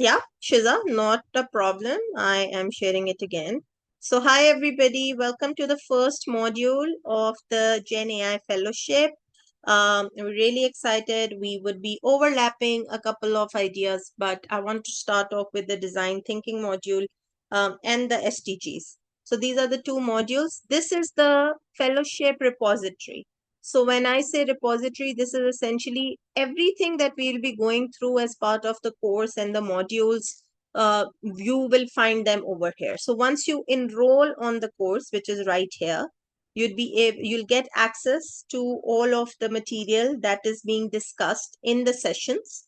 Yeah, Shiza, not a problem. I am sharing it again. So, hi everybody, welcome to the first module of the Gen AI Fellowship. We're really excited. We would be overlapping a couple of ideas, but I want to start off with the design thinking module and the SDGs. So, these are the two modules. This is the fellowship repository. So when I say repository, this is essentially everything that we'll be going through as part of the course and the modules. You will find them over here. So once you enroll on the course, which is right here, you'll get access to all of the material that is being discussed in the sessions.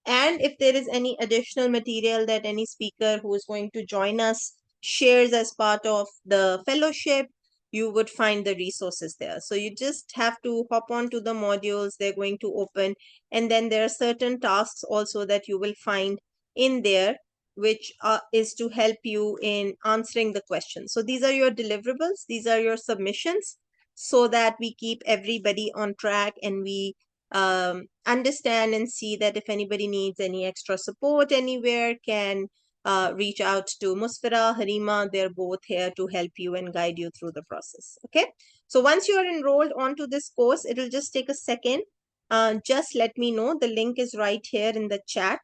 And if there is any additional material that any speaker who is going to join us shares as part of the fellowship, you would find the resources there. So you just have to hop on to the modules they're going to open. And then there are certain tasks also that you will find in there, which is to help you in answering the questions. So these are your deliverables. These are your submissions so that we keep everybody on track and we understand and see that if anybody needs any extra support anywhere, can reach out to Musfira, Harima. They're both here to help you and guide you through the process. Okay. So once you are enrolled onto this course, it'll just take a second. Just let me know. The link is right here in the chat.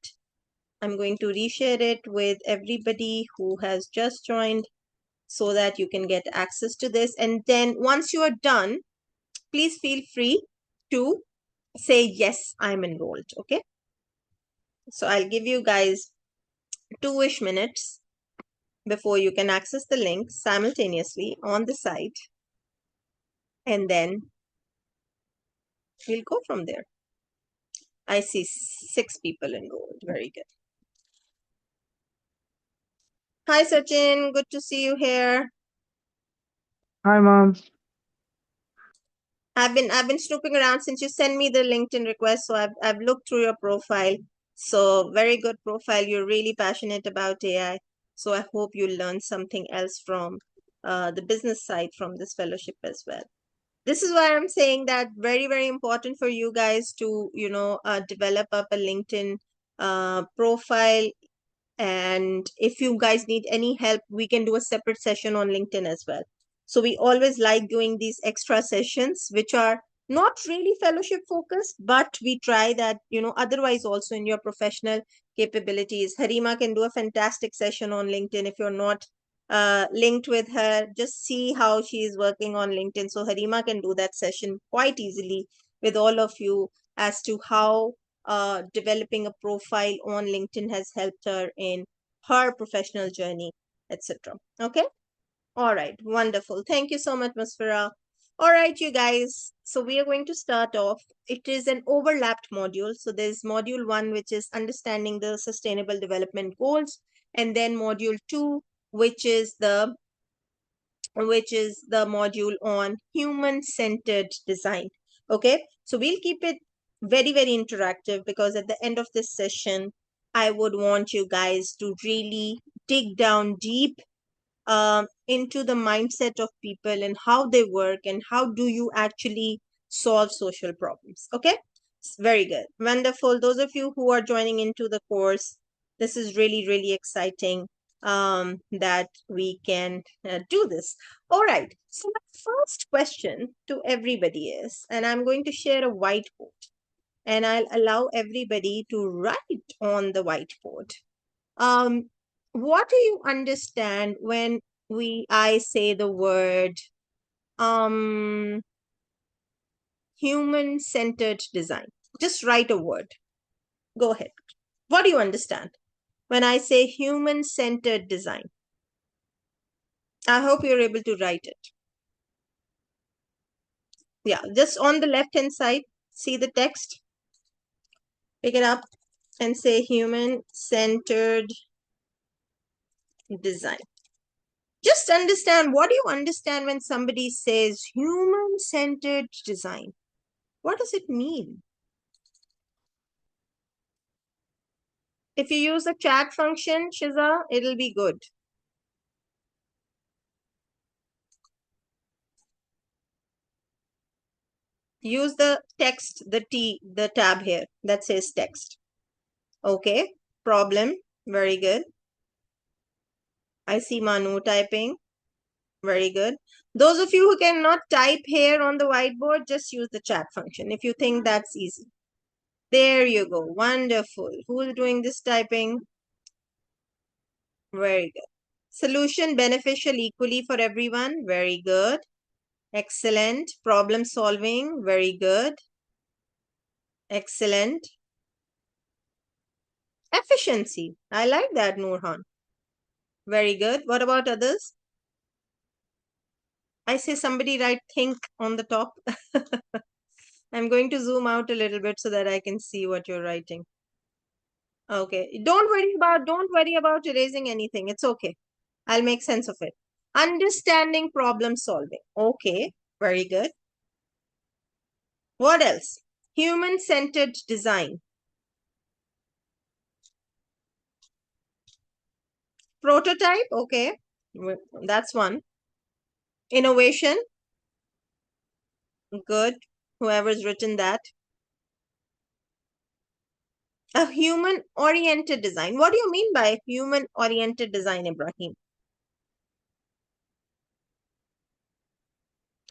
I'm going to reshare it with everybody who has just joined so that you can get access to this. And then once you are done, please feel free to say, yes, I'm enrolled. Okay. So I'll give you guys 2-ish minutes before you can access the link simultaneously on the site. And then we'll go from there. I see 6 people enrolled. Very good. Hi, Sachin. Good to see you here. Hi, Mom. I've been snooping around since you sent me the LinkedIn request. So I've looked through your profile. So very good profile. You're really passionate about AI. So I hope you learn something else from the business side from this fellowship as well. This is why I'm saying that very, very important for you guys to, develop up a LinkedIn profile. And if you guys need any help, we can do a separate session on LinkedIn as well. So we always like doing these extra sessions, which are not really fellowship focused, but we try that, otherwise also in your professional capabilities. Harima can do a fantastic session on LinkedIn. If you're not linked with her, just see how she is working on LinkedIn. So Harima can do that session quite easily with all of you as to how developing a profile on LinkedIn has helped her in her professional journey, etc. Okay. All right. Wonderful. Thank you so much, Musfira. All right, you guys. So we are going to start off. It is an overlapped module. So there's module 1, which is understanding the sustainable development goals, and then module 2, which is the module on human-centered design. Okay, so we'll keep it very, very interactive because at the end of this session, I would want you guys to really dig down deep into the mindset of people and how they work and how do you actually solve social problems. Okay, very good. Wonderful. Those of you who are joining into the course, this is really, really exciting that we can do this. All right. So my first question to everybody is, and I'm going to share a whiteboard and I'll allow everybody to write on the whiteboard. Um, what do you understand when I say the word um human-centered design? Just write a word. Go ahead. What do you understand when I say human-centered design? I hope you're able to write it. Yeah, just on the left-hand side, see the text. Pick it up and say human-centered design. Just understand, what do you understand when somebody says human-centered design? What does it mean? If you use the chat function, Shiza, it'll be good. Use the text, the tab here that says text. Okay, problem. Very good. I see Manu typing. Very good. Those of you who cannot type here on the whiteboard, just use the chat function if you think that's easy. There you go. Wonderful. Who's doing this typing? Very good. Solution beneficial equally for everyone. Very good. Excellent. Problem solving. Very good. Excellent. Efficiency. I like that, Nurhan. Very good. What about others? I see somebody write think on the top. I'm going to zoom out a little bit so that I can see what you're writing. Okay. Don't worry about erasing anything. It's okay. I'll make sense of it. Understanding problem solving. Okay. Very good. What else? Human-centered design. Prototype. Okay. That's one. Innovation. Good. Whoever's written that. A human-oriented design. What do you mean by human-oriented design, Ibrahim?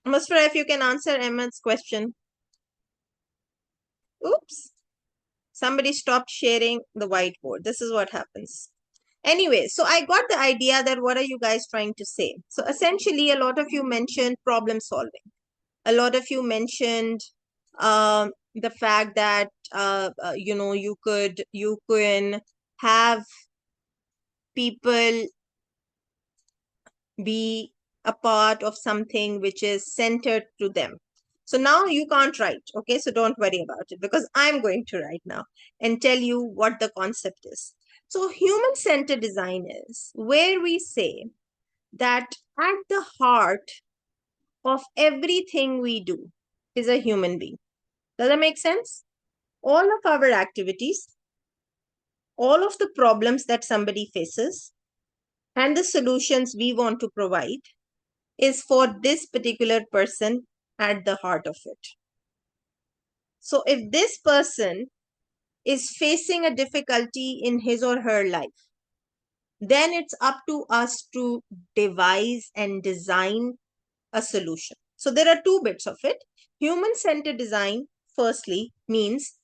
Musfira, if you can answer Ahmed's question. Oops. Somebody stopped sharing the whiteboard. This is what happens. Anyway, so I got the idea that what are you guys trying to say? So essentially, a lot of you mentioned problem solving. A lot of you mentioned the fact that you can have people be a part of something which is centered to them. So now you can't write, okay? So don't worry about it because I'm going to write now and tell you what the concept is. So human-centered design is where we say that at the heart of everything we do is a human being. Does that make sense? All of our activities, all of the problems that somebody faces, and the solutions we want to provide is for this particular person at the heart of it. So if this person is facing a difficulty in his or her life, then it's up to us to devise and design a solution. So there are two bits of it. Human-centered design, firstly, means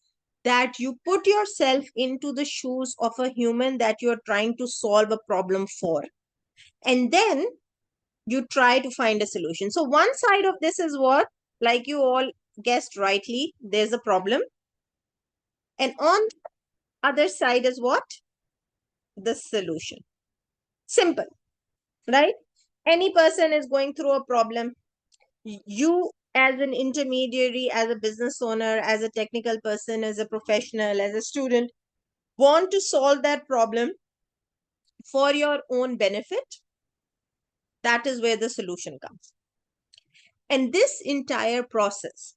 that you put yourself into the shoes of a human that you're trying to solve a problem for. And then you try to find a solution. So one side of this is what, like you all guessed rightly, there's a problem. And on the other side is what? The solution. Simple, right? Any person is going through a problem. You as an intermediary, as a business owner, as a technical person, as a professional, as a student, want to solve that problem for your own benefit. That is where the solution comes. And this entire process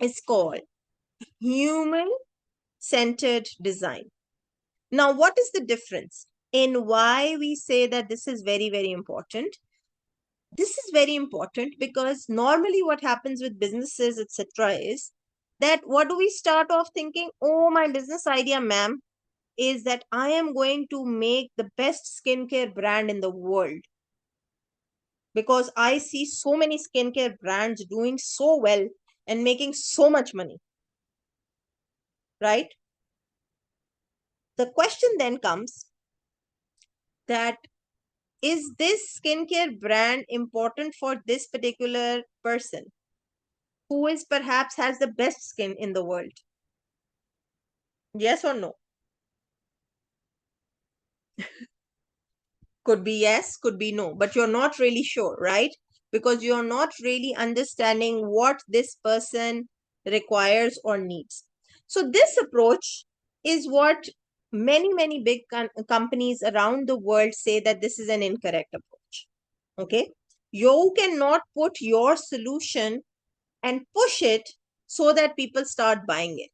is called human-centered design. Now, what is the difference in why we say that this is very, very important? This is very important because normally what happens with businesses, etc., is that what do we start off thinking? Oh, my business idea, ma'am, is that I am going to make the best skincare brand in the world because I see so many skincare brands doing so well and making so much money, right? The question then comes that is this skincare brand important for this particular person who is perhaps has the best skin in the world? Yes or no? Could be yes, could be no, but you're not really sure, right? Because you're not really understanding what this person requires or needs. So this approach is what many big companies around the world say that this is an incorrect approach. Okay, you cannot put your solution and push it so that people start buying it.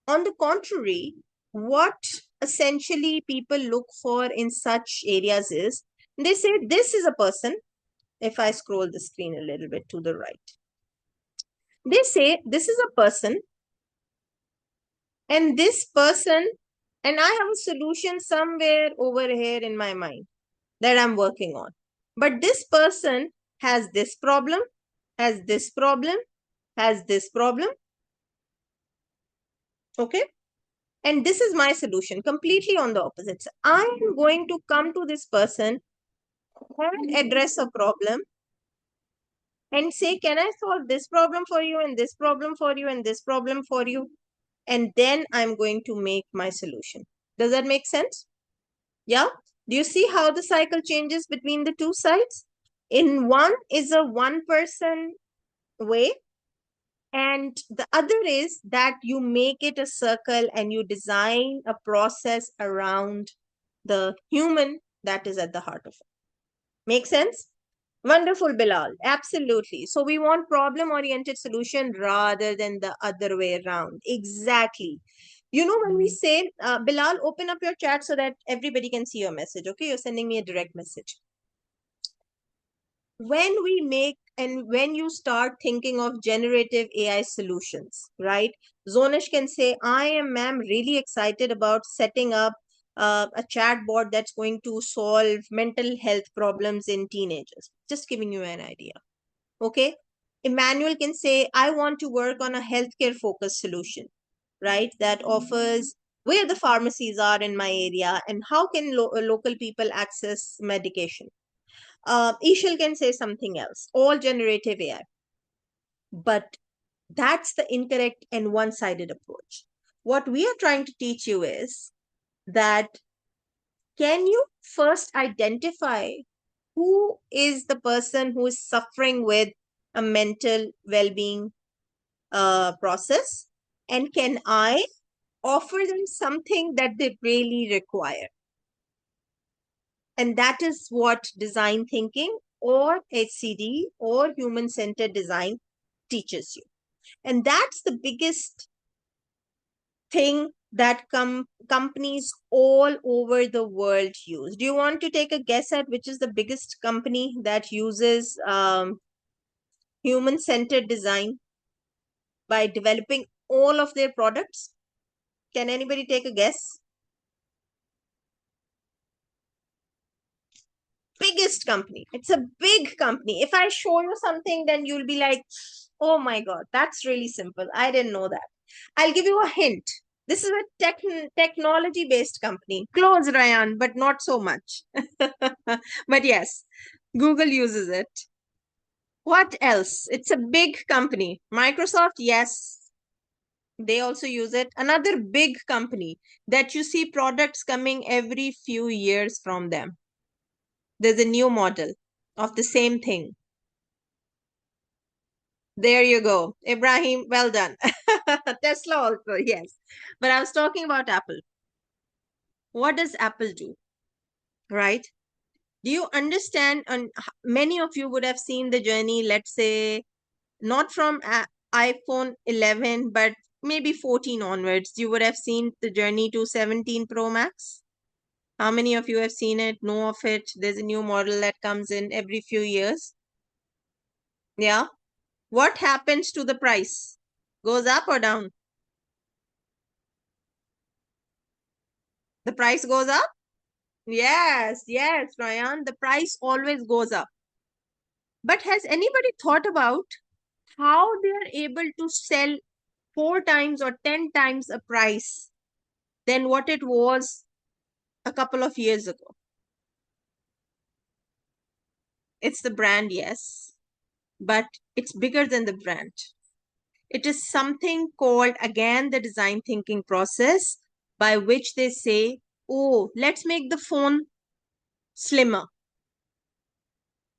On the contrary, what essentially people look for in such areas is they say this is a person. If I scroll the screen a little bit to the right, they say this is a person, and this person And I have a solution somewhere over here in my mind that I'm working on. But this person has this problem, has this problem, has this problem. Okay. And this is my solution, completely on the opposite. So I'm going to come to this person and address a problem and say, can I solve this problem for you and this problem for you and this problem for you? And then I'm going to make my solution. Does that make sense? Yeah. Do you see how the cycle changes between the two sides? In one is a one person way, and the other is that you make it a circle and you design a process around the human that is at the heart of it. Make sense? Wonderful, Bilal. Absolutely. So we want problem-oriented solution rather than the other way around. Exactly. You know, when we say, Bilal, open up your chat so that everybody can see your message. Okay, you're sending me a direct message. When we make and when you start thinking of generative AI solutions, right? Zonish can say, I am, ma'am, really excited about setting up a chatbot that's going to solve mental health problems in teenagers. Just giving you an idea. Okay. Emmanuel can say, I want to work on a healthcare focused solution, right? That offers where the pharmacies are in my area and how can local people access medication. Ishil can say something else, all generative AI. But that's the incorrect and one sided approach. What we are trying to teach you is that can you first identify who is the person who is suffering with a mental well being process? And can I offer them something that they really require? And that is what design thinking or HCD or human centered design teaches you. And that's the biggest thing that companies all over the world use. Do you want to take a guess at which is the biggest company that uses human centered design by developing all of their products? Can anybody take a guess? Biggest company. It's a big company. If I show you something, then you'll be like, oh my God, that's really simple. I didn't know that. I'll give you a hint. This is a technology based company. Close, Ryan, but not so much. But yes, Google uses it. What else? It's a big company. Microsoft, yes, they also use it. Another big company that you see products coming every few years from them. There's a new model of the same thing. There you go. Ibrahim, well done. Tesla also, yes. But I was talking about Apple. What does Apple do? Right? Do you understand? And many of you would have seen the journey, let's say, not from iPhone 11, but maybe 14 onwards. You would have seen the journey to 17 Pro Max. How many of you have seen it, know of it? There's a new model that comes in every few years. Yeah. What happens to the price? Goes up or down? The price goes up? Yes, yes, Ryan. The price always goes up. But has anybody thought about how they are able to sell 4 times or 10 times a price than what it was a couple of years ago? It's the brand, yes, but it's bigger than the brand. It is something called, again, the design thinking process by which they say, oh, let's make the phone slimmer.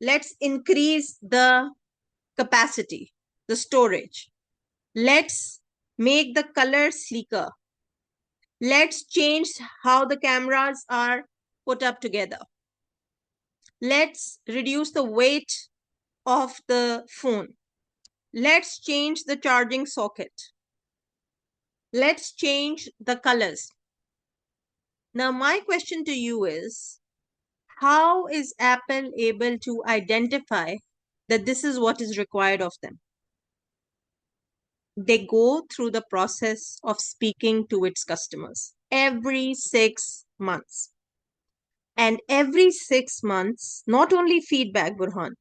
Let's increase the capacity, the storage. Let's make the color sleeker. Let's change how the cameras are put up together. Let's reduce the weight of the phone. Let's change the charging socket. Let's change the colors. Now, my question to you is, how is Apple able to identify that this is what is required of them? They go through the process of speaking to its customers. every 6 months. And every 6 months, not only feedback, Burhan.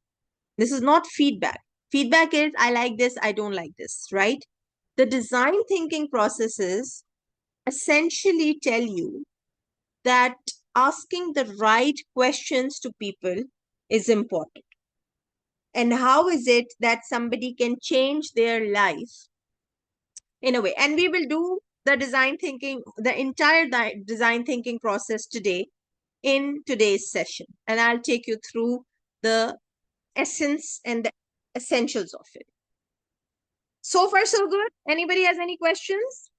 This is not feedback. Feedback is, I like this, I don't like this, right? The design thinking processes essentially tell you that asking the right questions to people is important. And how is it that somebody can change their life in a way? And we will do the design thinking, the entire design thinking process today in today's session. And I'll take you through the essence and the essentials of it. So far, so good. Anybody has any questions?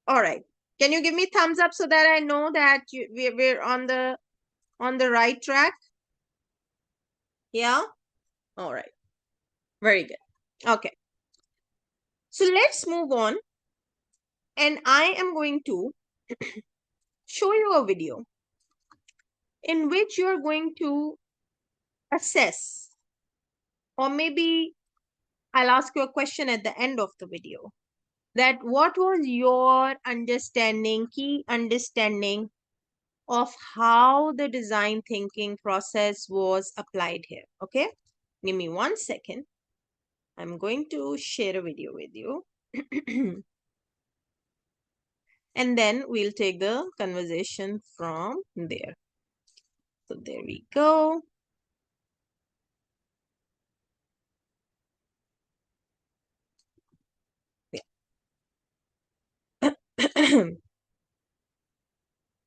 All right. Can you give me thumbs up so that I know that we're on the right track? Yeah? All right. Very good. Okay. So let's move on. And I am going to show you a video in which you're going to assess, or maybe I'll ask you a question at the end of the video, that what was your key understanding of how the design thinking process was applied here. Okay, give me 1 second. I'm going to share a video with you. And then we'll take the conversation from there. So there we go. Yeah.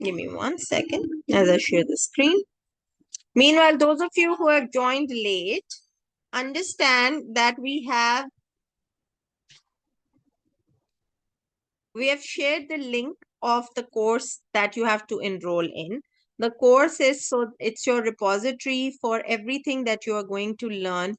Give me 1 second as I share the screen. Meanwhile, those of you who have joined late, understand that we have shared the link of the course that you have to enroll in. The course is, so it's your repository for everything that you are going to learn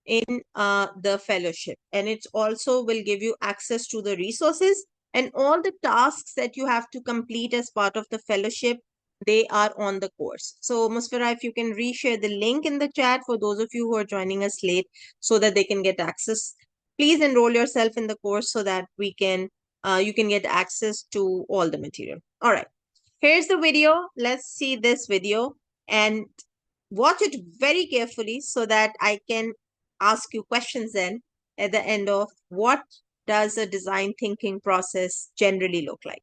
in the fellowship. And it's also will give you access to the resources and all the tasks that you have to complete as part of the fellowship. They are on the course. So Musfira, if you can reshare the link in the chat for those of you who are joining us late so that they can get access. Please enroll yourself in the course so that we can you can get access to all the material. All right, here's the video. Let's see this video and watch it very carefully so that I can ask you questions then at the end of what does a design thinking process generally look like.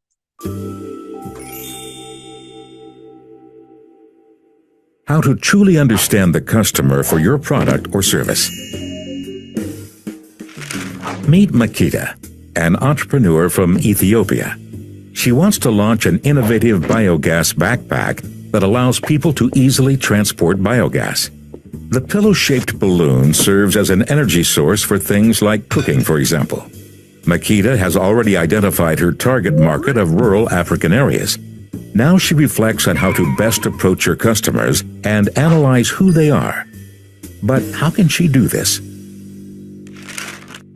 How to truly understand the customer for your product or service. Meet Makita, an entrepreneur from Ethiopia. She wants to launch an innovative biogas backpack that allows people to easily transport biogas. The pillow-shaped balloon serves as an energy source for things like cooking, for example. Makita has already identified her target market of rural African areas. Now she reflects on how to best approach her customers and analyze who they are. But how can she do this?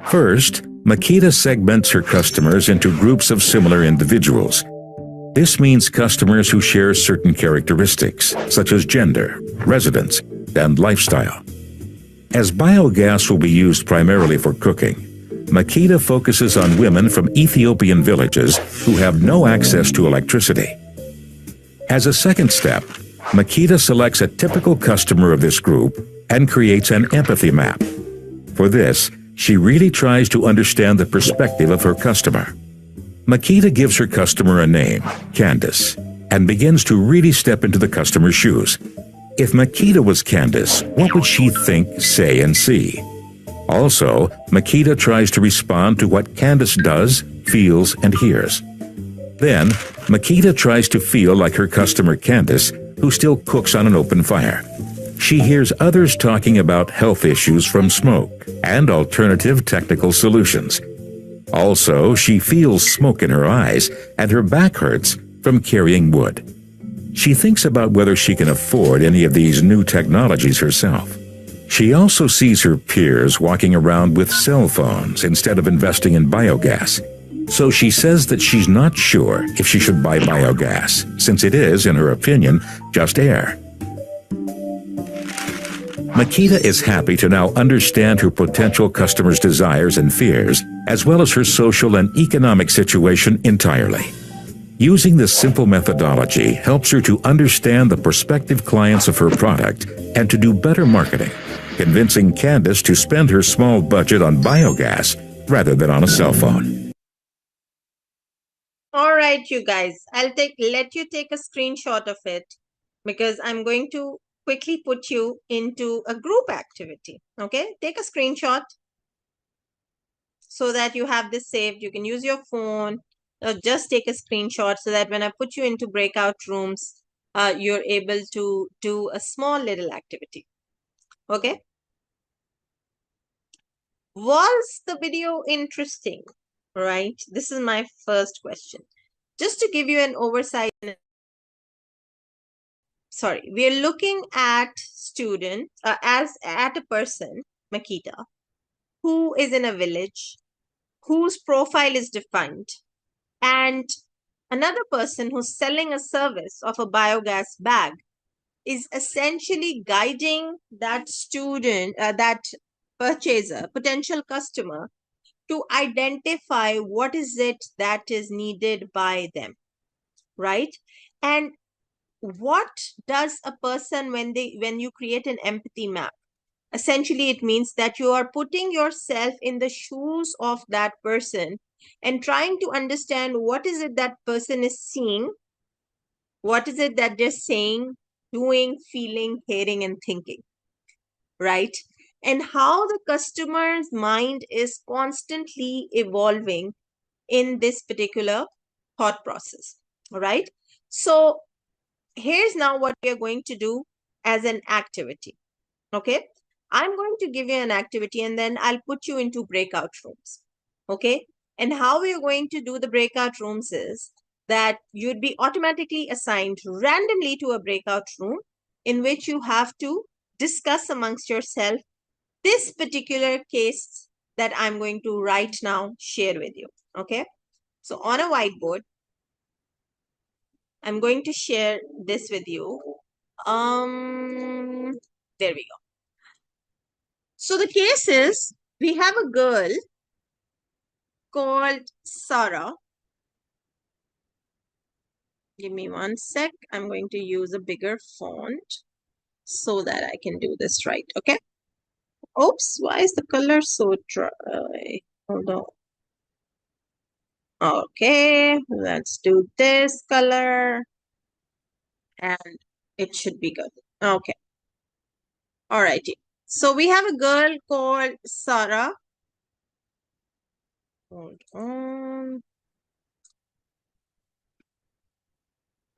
First, Makita segments her customers into groups of similar individuals. This means customers who share certain characteristics, such as gender, residence, and lifestyle. As biogas will be used primarily for cooking, Makita focuses on women from Ethiopian villages who have no access to electricity. As a second step, Makita selects a typical customer of this group and creates an empathy map. For this, she really tries to understand the perspective of her customer. Makita gives her customer a name, Candace, and begins to really step into the customer's shoes. If Makita was Candace, what would she think, say, and see? Also, Makita tries to respond to what Candace does, feels, and hears. Then, Makita tries to feel like her customer Candace, who still cooks on an open fire. She hears others talking about health issues from smoke and alternative technical solutions. Also, she feels smoke in her eyes and her back hurts from carrying wood. She thinks about whether she can afford any of these new technologies herself. She also sees her peers walking around with cell phones instead of investing in biogas. So she says that she's not sure if she should buy biogas, since it is, in her opinion, just air. Makita is happy to now understand her potential customers' desires and fears, as well as her social and economic situation entirely. Using this simple methodology helps her to understand the prospective clients of her product and to do better marketing, convincing Candace to spend her small budget on biogas rather than on a cell phone. All right, you guys, let you take a screenshot of it because I'm going to quickly put you into a group activity. Okay, take a screenshot so that you have this saved. You can use your phone or just take a screenshot so that when I put you into breakout rooms, you're able to do a small little activity. Okay. Was the video interesting? Right. This is my first question. Just to give you an oversight. Sorry, we are looking at student as at a person, Makita, who is in a village, whose profile is defined, and another person who's selling a service of a biogas bag is essentially guiding that student, that purchaser, potential customer, to identify what is it that is needed by them, right? And what does a person when you create an empathy map? Essentially, it means that you are putting yourself in the shoes of that person and trying to understand what is it that person is seeing, what is it that they're saying, doing, feeling, hearing, and thinking, right? And how the customer's mind is constantly evolving in this particular thought process, all right? So here's now what we are going to do as an activity, okay? I'm going to give you an activity and then I'll put you into breakout rooms, okay? And how we are going to do the breakout rooms is that you'd be automatically assigned randomly to a breakout room in which you have to discuss amongst yourself this particular case that I'm going to right now share with you, okay? So on a whiteboard, I'm going to share this with you. There we go. So the case is, we have a girl called Sarah. Give me one sec. I'm going to use a bigger font so that I can do this right. Okay. Oops, why is the color so dry? Hold on. Okay, let's do this color and it should be good. Okay. All righty. So we have a girl called Sarah. Hold on.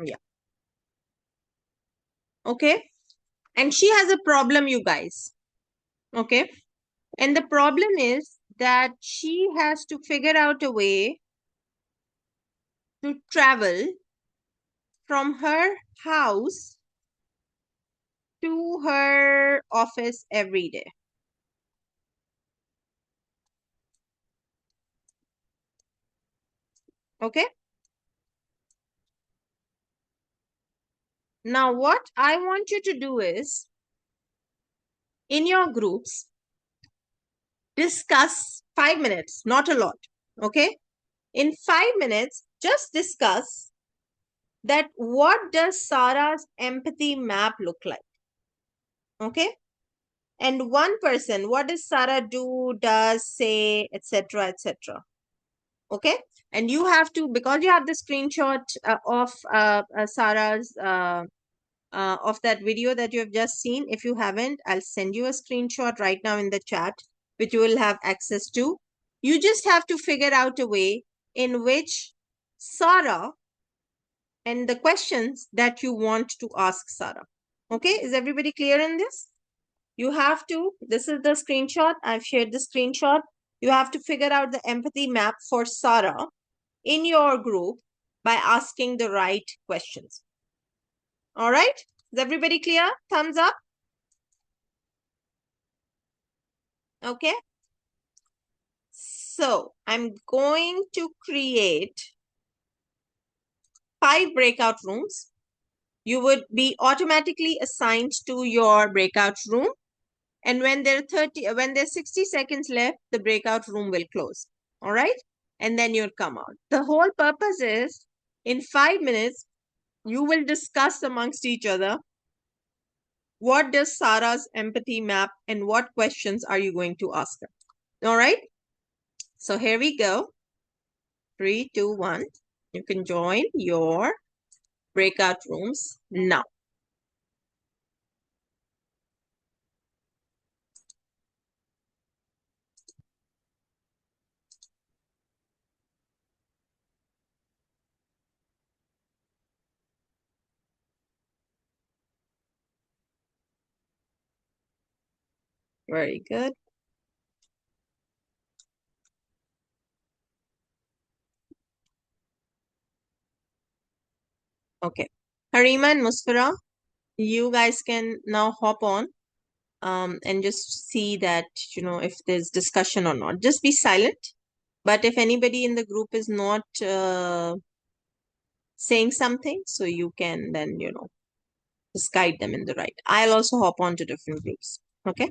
Yeah. Okay. And she has a problem, you guys. Okay. And the problem is that she has to figure out a way to travel from her house to her office every day. Okay. Now, what I want you to do is, in your groups, discuss 5 minutes, not a lot. Okay. In 5 minutes, just discuss that what does Sarah's empathy map look like? Okay. And one person, what does Sarah do, does, say, etc., etc. Okay. And you have to, because you have the screenshot of Sarah's, of that video that you have just seen. If you haven't, I'll send you a screenshot right now in the chat, which you will have access to. You just have to figure out a way in which Sarah and the questions that you want to ask Sarah. Okay. Is everybody clear in this? You have to, this is the screenshot. I've shared the screenshot. You have to figure out the empathy map for Sarah in your group by asking the right questions. All right. Is everybody clear? Thumbs up. Okay. So I'm going to create 5 breakout rooms. You would be automatically assigned to your breakout room. And when when there's 60 seconds left, the breakout room will close. All right. And then you'll come out. The whole purpose is in 5 minutes, you will discuss amongst each other what does Sarah's empathy map and what questions are you going to ask her. All right. So here we go. 3, 2, 1. You can join your breakout rooms now. Very good. Okay. Harima and Musfira, you guys can now hop on and just see that, if there's discussion or not. Just be silent. But if anybody in the group is not saying something, so you can then, just guide them in the right. I'll also hop on to different groups. Okay.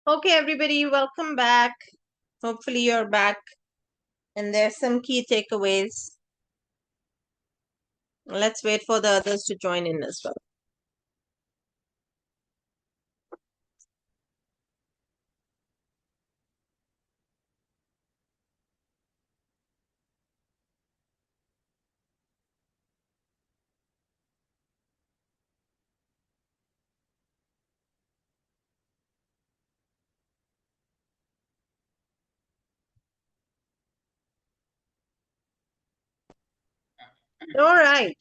Okay, everybody, welcome back. Hopefully you're back and there's some key takeaways. Let's wait for the others to join in as well. All right.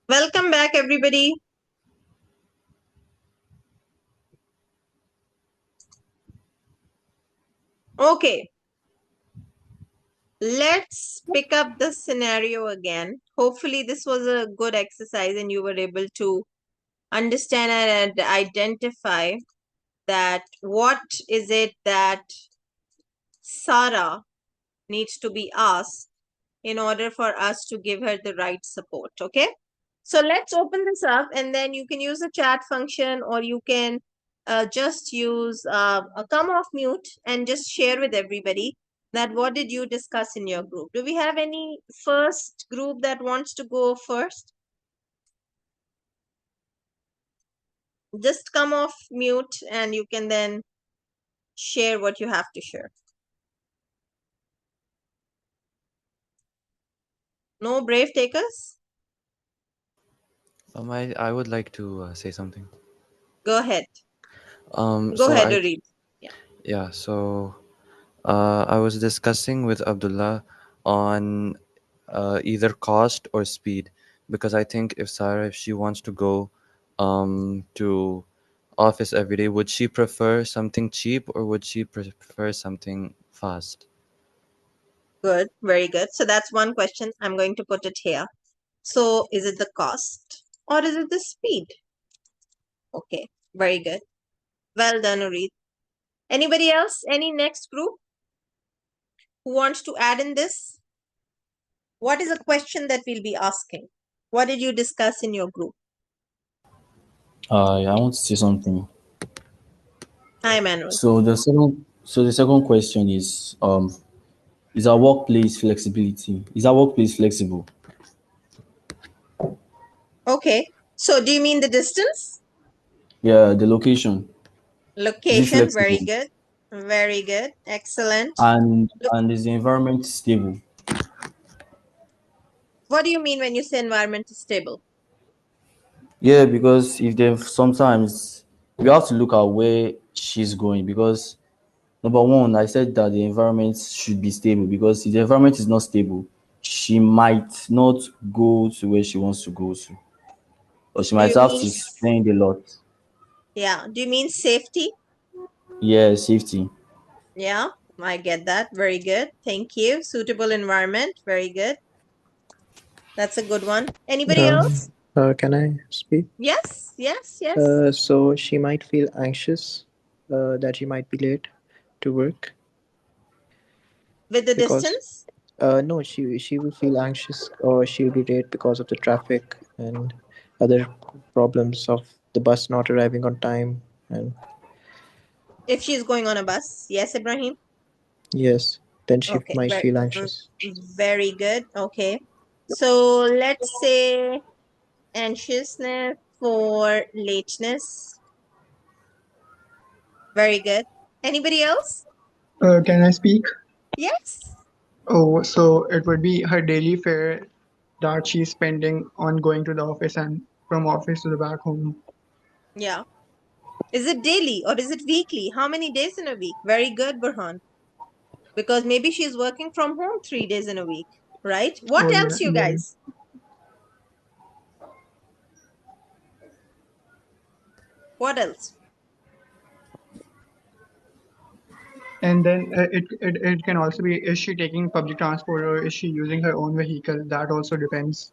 Welcome back, everybody. Okay. Let's pick up the scenario again. Hopefully, this was a good exercise and you were able to understand and identify that what is it that Sarah needs to be asked in order for us to give her the right support. Okay. So let's open this up and then you can use the chat function or you can just use a come off mute and just share with everybody that what did you discuss in your group. Do we have any first group that wants to go first? Just come off mute and you can then share what you have to share. No brave takers? I would like to say something. Go ahead. Go So ahead, Reed. yeah. So I was discussing with Abdullah on either cost or speed, because I think if Sarah, if she wants to go to office every day, would she prefer something cheap or would she prefer something fast? Good, very good. So that's one question. I'm going to put it here. So is it the cost or is it the speed? Okay, very good. Well done, Ureed. Anybody else? Any next group who wants to add in this? What is a question that we'll be asking? What did you discuss in your group? I want to say something. Hi, Manuel. So the second question is our workplace flexibility? Is our workplace flexible? Okay. So do you mean the distance? Yeah, the location. Is it Location, very flexible? good. Very good. Excellent. And is the environment stable? What do you mean when you say environment is stable? Yeah, because if they sometimes we have to look at where she's going, because number one, I said that the environment should be stable, because if the environment is not stable, she might not go to where she wants to go to, or she Do might you have mean, to spend a lot. yeah, do you mean safety? Yeah, safety. Yeah, I get that. Very good. Thank you. Suitable environment. Very good. That's a good one. Anybody else? Can I speak? Yes, yes, yes. So she might feel anxious that she might be late to work. With the because- distance? No, she will feel anxious or she'll be late because of the traffic and other problems of the bus not arriving on time. And If she's going on a bus. Yes, Ibrahim? yes, then she Okay, might feel anxious. very good. Okay. So let's say anxiousness for lateness. Very good. Anybody else? Can I speak? Yes. Oh, so it would be her daily fare that she's spending on going to the office and from office to the back home. Yeah. Is it daily or is it weekly? How many days in a week? Very good, Burhan. Because maybe she's working from home 3 days in a week, right? What Oh, else, you yeah. guys? What else? And then it can also be, is she taking public transport or is she using her own vehicle? That also depends.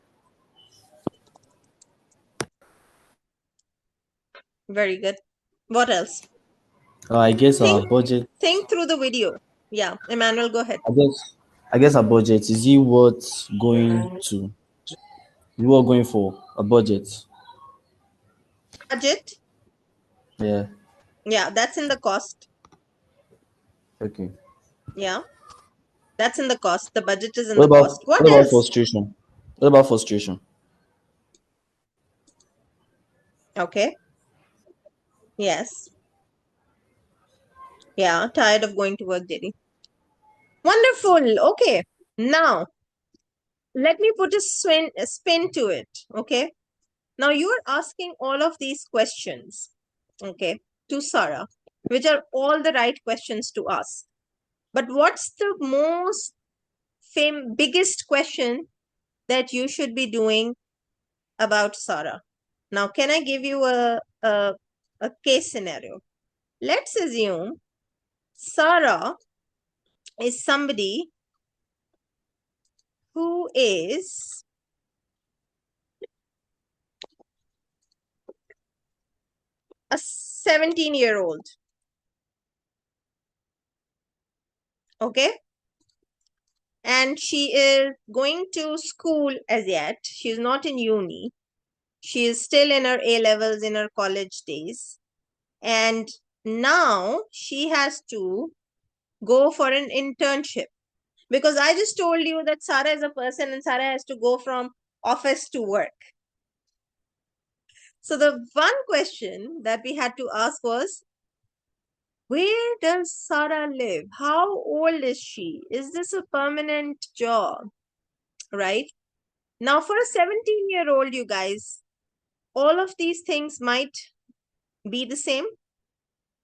Very good. What else? I guess our Think- budget. Think through the video. Yeah, Emmanuel, go ahead. I guess our budget, is it worth going to? Is it worth going for a budget? budget. Yeah. Yeah, that's in the cost. Okay. Yeah, that's in the cost. The budget is in What the about cost. What what about else? frustration? What about frustration? Okay. Yes. Yeah, tired of going to work daily. Wonderful. Okay. Now, let me put a spin to it. Okay. Now, you are asking all of these questions, okay, to Sarah, which are all the right questions to ask. But what's the most biggest question that you should be doing about Sarah? Now, can I give you a case scenario? Let's assume Sarah is somebody who is a 17-year-old. Okay. And she is going to school as yet. She's not in uni. She is still in her A levels, in her college days. And now she has to go for an internship. Because I just told you that Sarah is a person and Sarah has to go from office to work. So the one question that we had to ask was, where does Sarah live? How old is she? Is this a permanent job? Right? Now, for a 17-year-old, you guys, all of these things might be the same.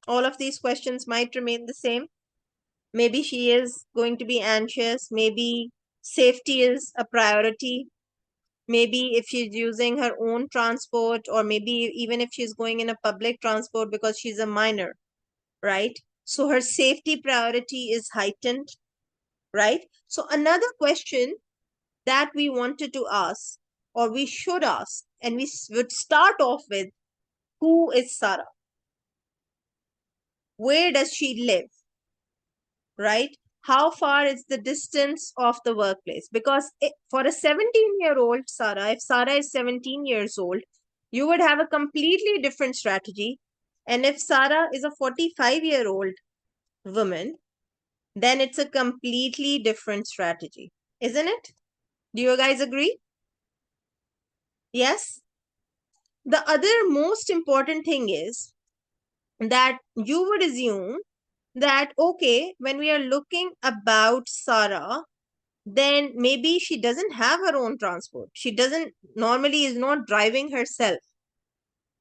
All of these questions might remain the same. Maybe she is going to be anxious. Maybe safety is a priority. Maybe if she's using her own transport, or maybe even if she's going in a public transport because she's a minor, right? So her safety priority is heightened, right? So another question that we wanted to ask, or we should ask, and we would start off with, who is Sarah? Where does she live? Right? How far is the distance of the workplace? Because for a 17-year-old Sarah, if Sarah is 17 years old, you would have a completely different strategy. And if Sarah is a 45-year-old woman, then it's a completely different strategy, isn't it? Do you guys agree? Yes? The other most important thing is that you would assume that, okay, when we are looking about Sarah, then maybe she doesn't have her own transport. She doesn't normally is not driving herself,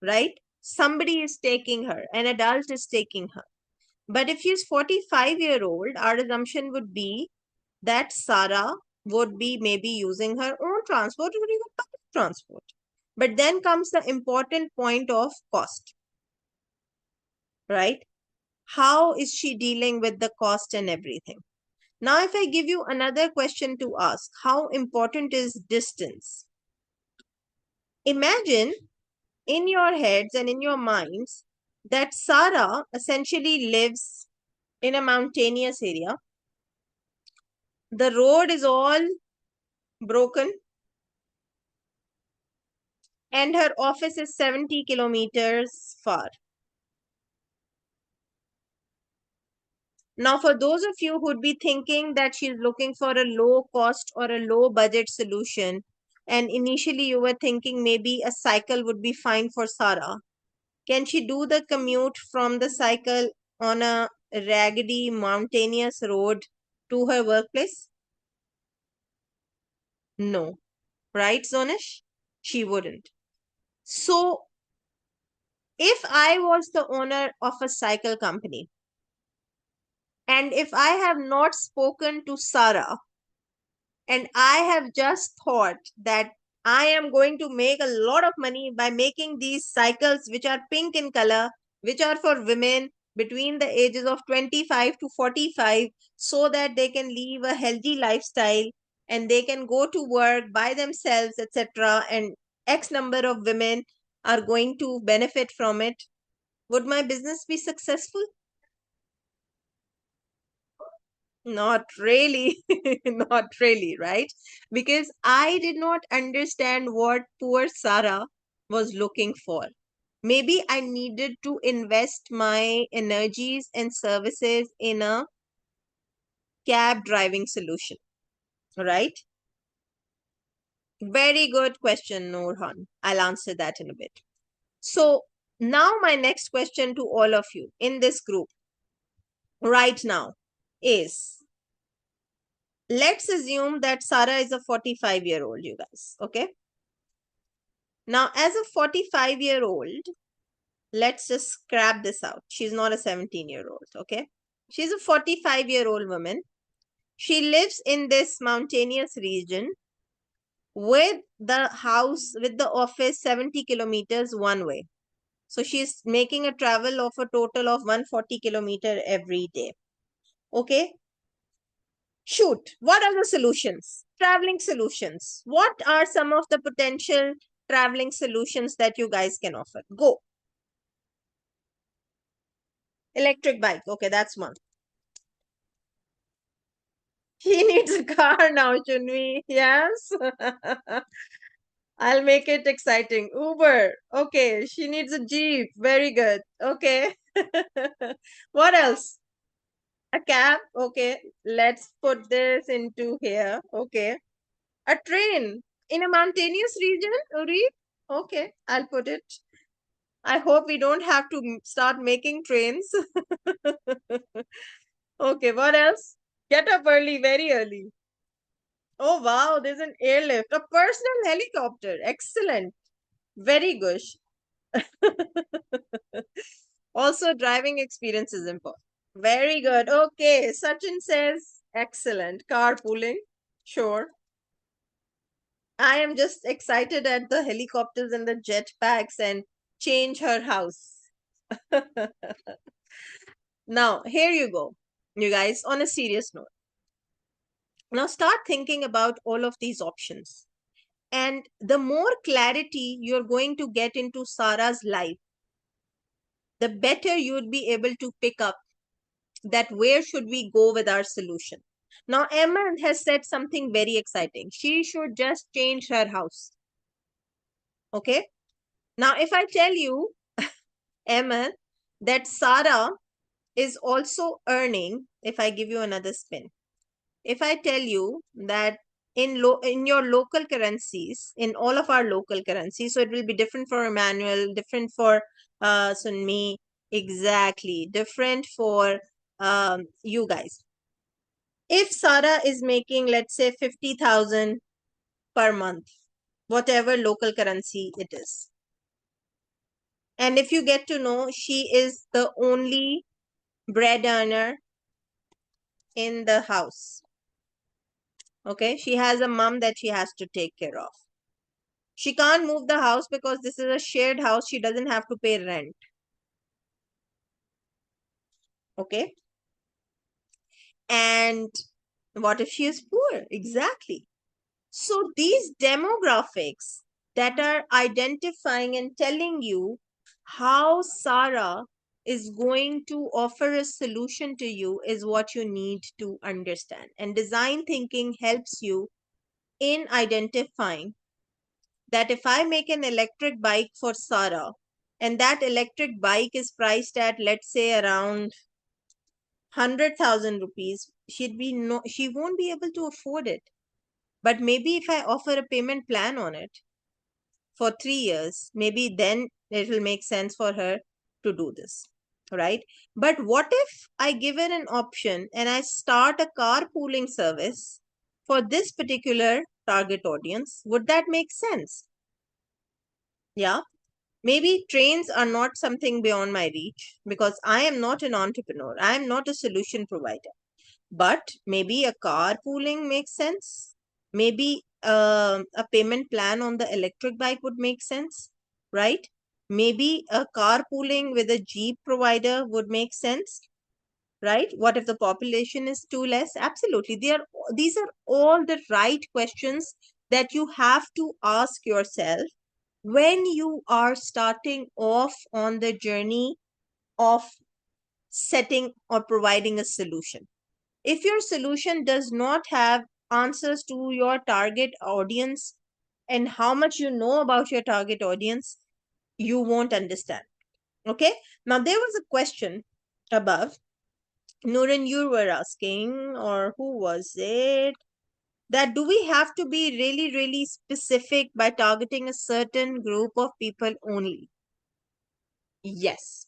right? Somebody is taking her, an adult is taking her. But if she's 45-year-old, our assumption would be that Sarah would be maybe using her own transport or even public transport. But then comes the important point of cost, right? How is she dealing with the cost and everything? Now, if I give you another question to ask, how important is distance? Imagine in your heads and in your minds that Sarah essentially lives in a mountainous area. The road is all broken and her office is 70 kilometers far. Now, for those of you who'd be thinking that she's looking for a low cost or a low budget solution, and initially you were thinking maybe a cycle would be fine for Sarah, can she do the commute from the cycle on a raggedy mountainous road to her workplace? No. Right, Zonish? She wouldn't. So, if I was the owner of a cycle company, and if I have not spoken to Sarah, and I have just thought that I am going to make a lot of money by making these cycles, which are pink in color, which are for women between the ages of 25 to 45, so that they can live a healthy lifestyle and they can go to work by themselves, etc. And X number of women are going to benefit from it. Would my business be successful? Not really. Not really, right? Because I did not understand what poor Sarah was looking for. Maybe I needed to invest my energies and services in a cab driving solution, right? Very good question, Nurhan. I'll answer that in a bit. So now my next question to all of you in this group right now is, let's assume that Sarah is a 45-year-old, you guys, okay? Now, as a 45-year-old, let's just scrap this out. She's not a 17-year-old, okay? She's a 45-year-old woman. She lives in this mountainous region with the house, with the office 70 kilometers one way. So she's making a travel of a total of 140 kilometer every day. Okay. Shoot. What are the solutions? Traveling solutions. What are some of the potential traveling solutions that you guys can offer? Go. Electric bike. Okay, that's one. He needs a car now, shouldn't we? Yes. I'll make it exciting. Uber. Okay, she needs a Jeep. Very good. Okay. What else? A cab. Okay, let's put this into here. Okay. A train in a mountainous region, Uri? Okay, I'll put it. I hope we don't have to start making trains. Okay, what else? Get up early, very early. Oh, wow, there's an airlift, a personal helicopter. Excellent. Very good. Also, driving experience is important. Very good. Okay, Sachin says, excellent. Carpooling. Sure. I am just excited at the helicopters and the jetpacks and change her house. Now, here you go, you guys, on a serious note. Now, start thinking about all of these options. And the more clarity you're going to get into Sarah's life, the better you would be able to pick up that where should we go with our solution. Now, Emma has said something very exciting. She should just change her house. Okay. Now, if I tell you, Emma, that Sarah is also earning, if I give you another spin, if I tell you that in your local currencies, in all of our local currencies, so it will be different for Emmanuel, different for Sunmi, exactly, different for you guys. If Sarah is making, let's say, 50,000 per month, whatever local currency it is, and if you get to know she is the only bread earner in the house, okay, she has a mom that she has to take care of. She can't move the house because this is a shared house. She doesn't have to pay rent. Okay. And what if she is poor? Exactly. So these demographics that are identifying and telling you how Sarah is going to offer a solution to you is what you need to understand. And design thinking helps you in identifying that if I make an electric bike for Sarah and that electric bike is priced at, let's say, around 100,000 rupees, she won't be able to afford it. But maybe if I offer a payment plan on it for 3 years, maybe then it will make sense for her to do this, right? But what if I give her an option and I start a carpooling service for this particular target audience? Would that make sense? Yeah. Maybe trains are not something beyond my reach because I am not an entrepreneur. I am not a solution provider. But maybe a carpooling makes sense. Maybe a payment plan on the electric bike would make sense, right? Maybe a carpooling with a Jeep provider would make sense, right? What if the population is too less? Absolutely. These are all the right questions that you have to ask yourself when you are starting off on the journey of setting or providing a solution. If your solution does not have answers to your target audience and how much you know about your target audience, you won't understand. Okay. Now, there was a question above. Nuran, you were asking, or who was it? That do we have to be really, really specific by targeting a certain group of people only? Yes.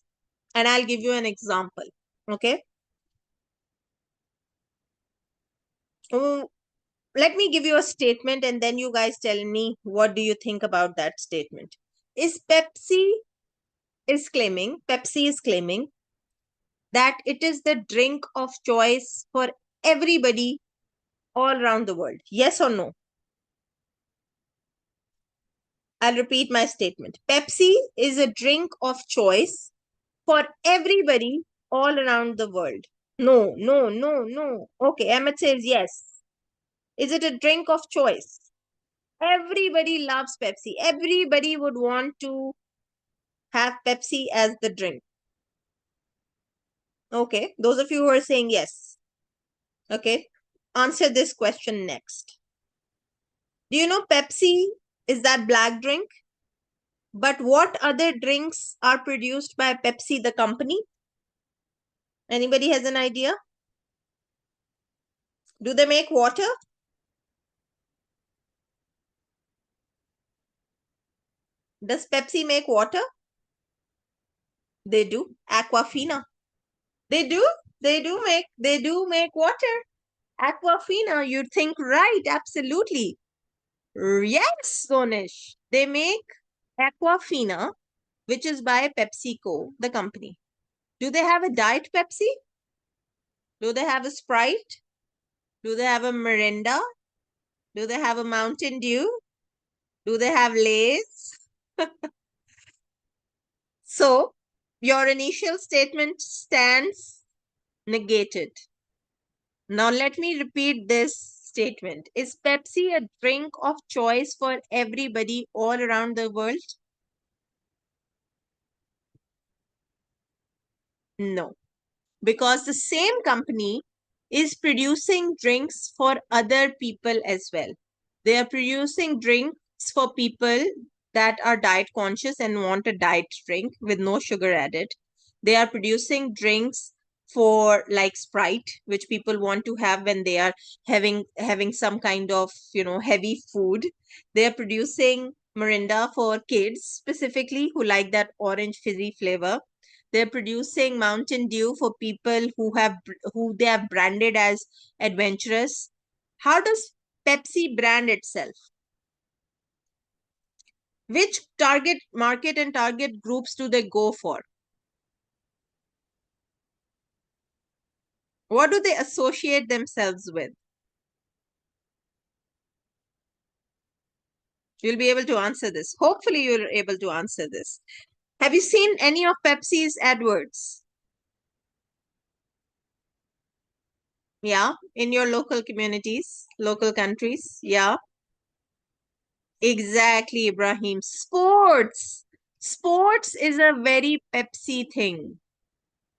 And I'll give you an example. Okay. Oh, let me give you a statement and then you guys tell me what do you think about that statement. Pepsi is claiming that it is the drink of choice for everybody all around the world. Yes or no? I'll repeat my statement. Pepsi is a drink of choice for everybody all around the world. No, no, no, no. Okay, Ahmed says yes. Is it a drink of choice? Everybody loves Pepsi. Everybody would want to have Pepsi as the drink. Okay, those of you who are saying yes. Okay, answer this question next. Do you know Pepsi is that black drink? But what other drinks are produced by Pepsi, the company? Anybody has an idea? Do they make water? Does Pepsi make water? They do. Aquafina. They do. They do make water. Aquafina, you'd think right, absolutely. Yes, Sonish. They make Aquafina, which is by PepsiCo, the company. Do they have a Diet Pepsi? Do they have a Sprite? Do they have a Mirinda? Do they have a Mountain Dew? Do they have Lay's? So, your initial statement stands negated. Now, let me repeat this statement. Is Pepsi a drink of choice for everybody all around the world? No, because the same company is producing drinks for other people as well. They are producing drinks for people that are diet conscious and want a diet drink with no sugar added. They are producing drinks for like Sprite, which people want to have when they are having some kind of heavy food. They are producing Mirinda for kids specifically who like that orange fizzy flavor. They're producing Mountain Dew for people who they have branded as adventurous. How does Pepsi brand itself? Which target market and target groups do they go for? What do they associate themselves with? You'll be able to answer this. Hopefully, you're able to answer this. Have you seen any of Pepsi's AdWords? Yeah, in your local communities, local countries. Yeah. Exactly, Ibrahim. Sports. Sports is a very Pepsi thing,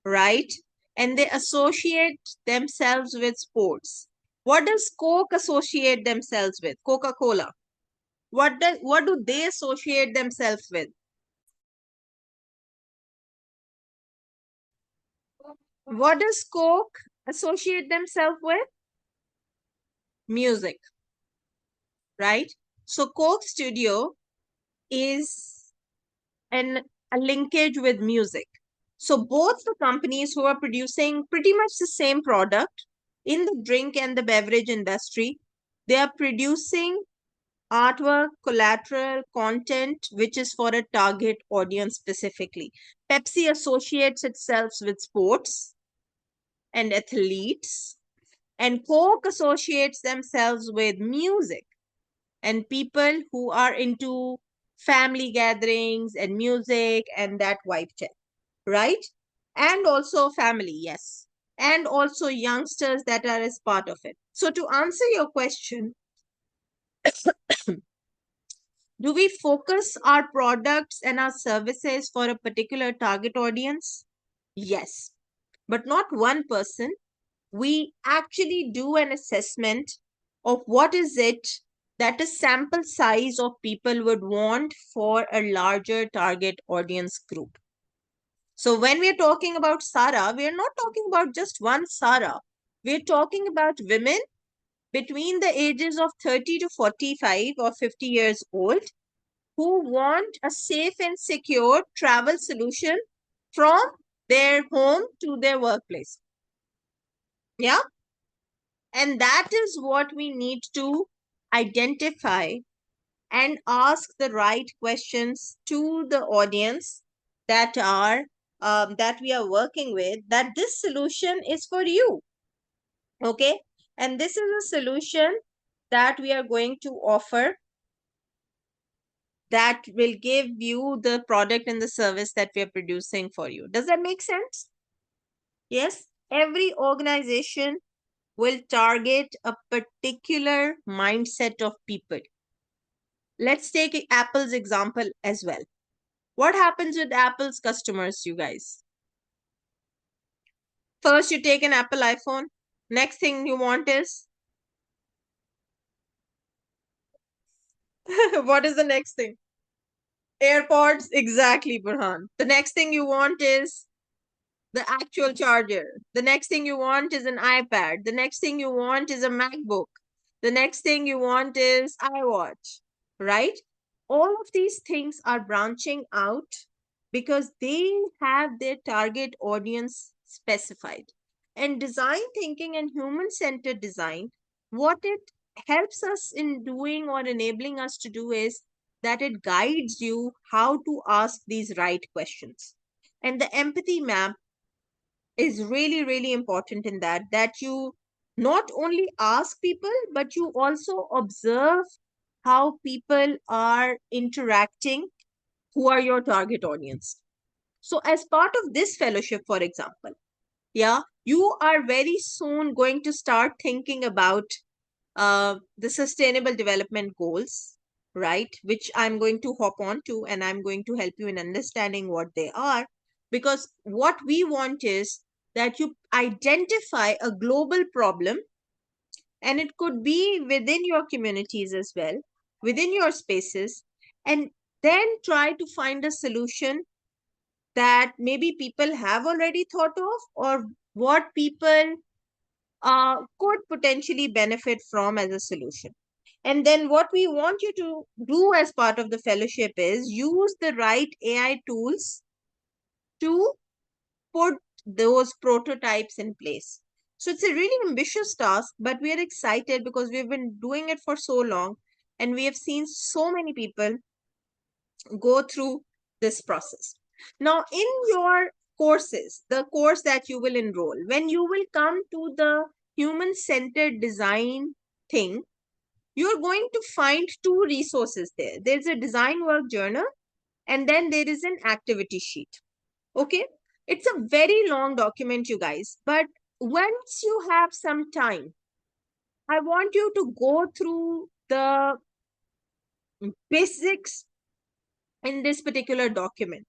right? And they associate themselves with sports. What does Coke associate themselves with? Coca-Cola. What do they associate themselves with? What does Coke associate themselves with? Music, right? So Coke Studio is a linkage with music. So both the companies who are producing pretty much the same product in the drink and the beverage industry, they are producing artwork, collateral, content, which is for a target audience specifically. Pepsi associates itself with sports and athletes, and Coke associates themselves with music and people who are into family gatherings and music and that vibe check, right? And also family, yes. And also youngsters that are as part of it. So to answer your question, do we focus our products and our services for a particular target audience? Yes, but not one person. We actually do an assessment of what is it that a sample size of people would want for a larger target audience group. So when we're talking about Sara, we're not talking about just one Sara. We're talking about women between the ages of 30 to 45 or 50 years old who want a safe and secure travel solution from their home to their workplace. Yeah. And that is what we need to identify and ask the right questions to the audience that are that we are working with, that this solution is for you. Okay. And this is a solution that we are going to offer that will give you the product and the service that we are producing for you. Does that make sense? Yes. Every organization will target a particular mindset of people. Let's take Apple's example as well. What happens with Apple's customers, you guys? First, you take an Apple iPhone. Next thing you want is what is the next thing? AirPods. Exactly, Burhan. The next thing you want is the actual charger. The next thing you want is an iPad. The next thing you want is a MacBook. The next thing you want is iWatch, right? All of these things are branching out because they have their target audience specified. And design thinking and human centered design, what it helps us in doing or enabling us to do is that it guides you how to ask these right questions. And the empathy map is really, really important in that you not only ask people, but you also observe how people are interacting who are your target audience. So as part of this fellowship, for example, yeah, you are very soon going to start thinking about the sustainable development goals, right? Which I'm going to hop on to, and I'm going to help you in understanding what they are. Because what we want is that you identify a global problem, and it could be within your communities as well, within your spaces, and then try to find a solution that maybe people have already thought of, or what people could potentially benefit from as a solution. And then what we want you to do as part of the fellowship is use the right AI tools to put those prototypes in place. So it's a really ambitious task, but we are excited because we've been doing it for so long and we have seen so many people go through this process. Now, in your courses, the course that you will enroll, when you will come to the human-centered design thing, you're going to find two resources there. There's a design work journal, and then there is an activity sheet. Okay? It's a very long document, you guys, but once you have some time, I want you to go through the basics in this particular document.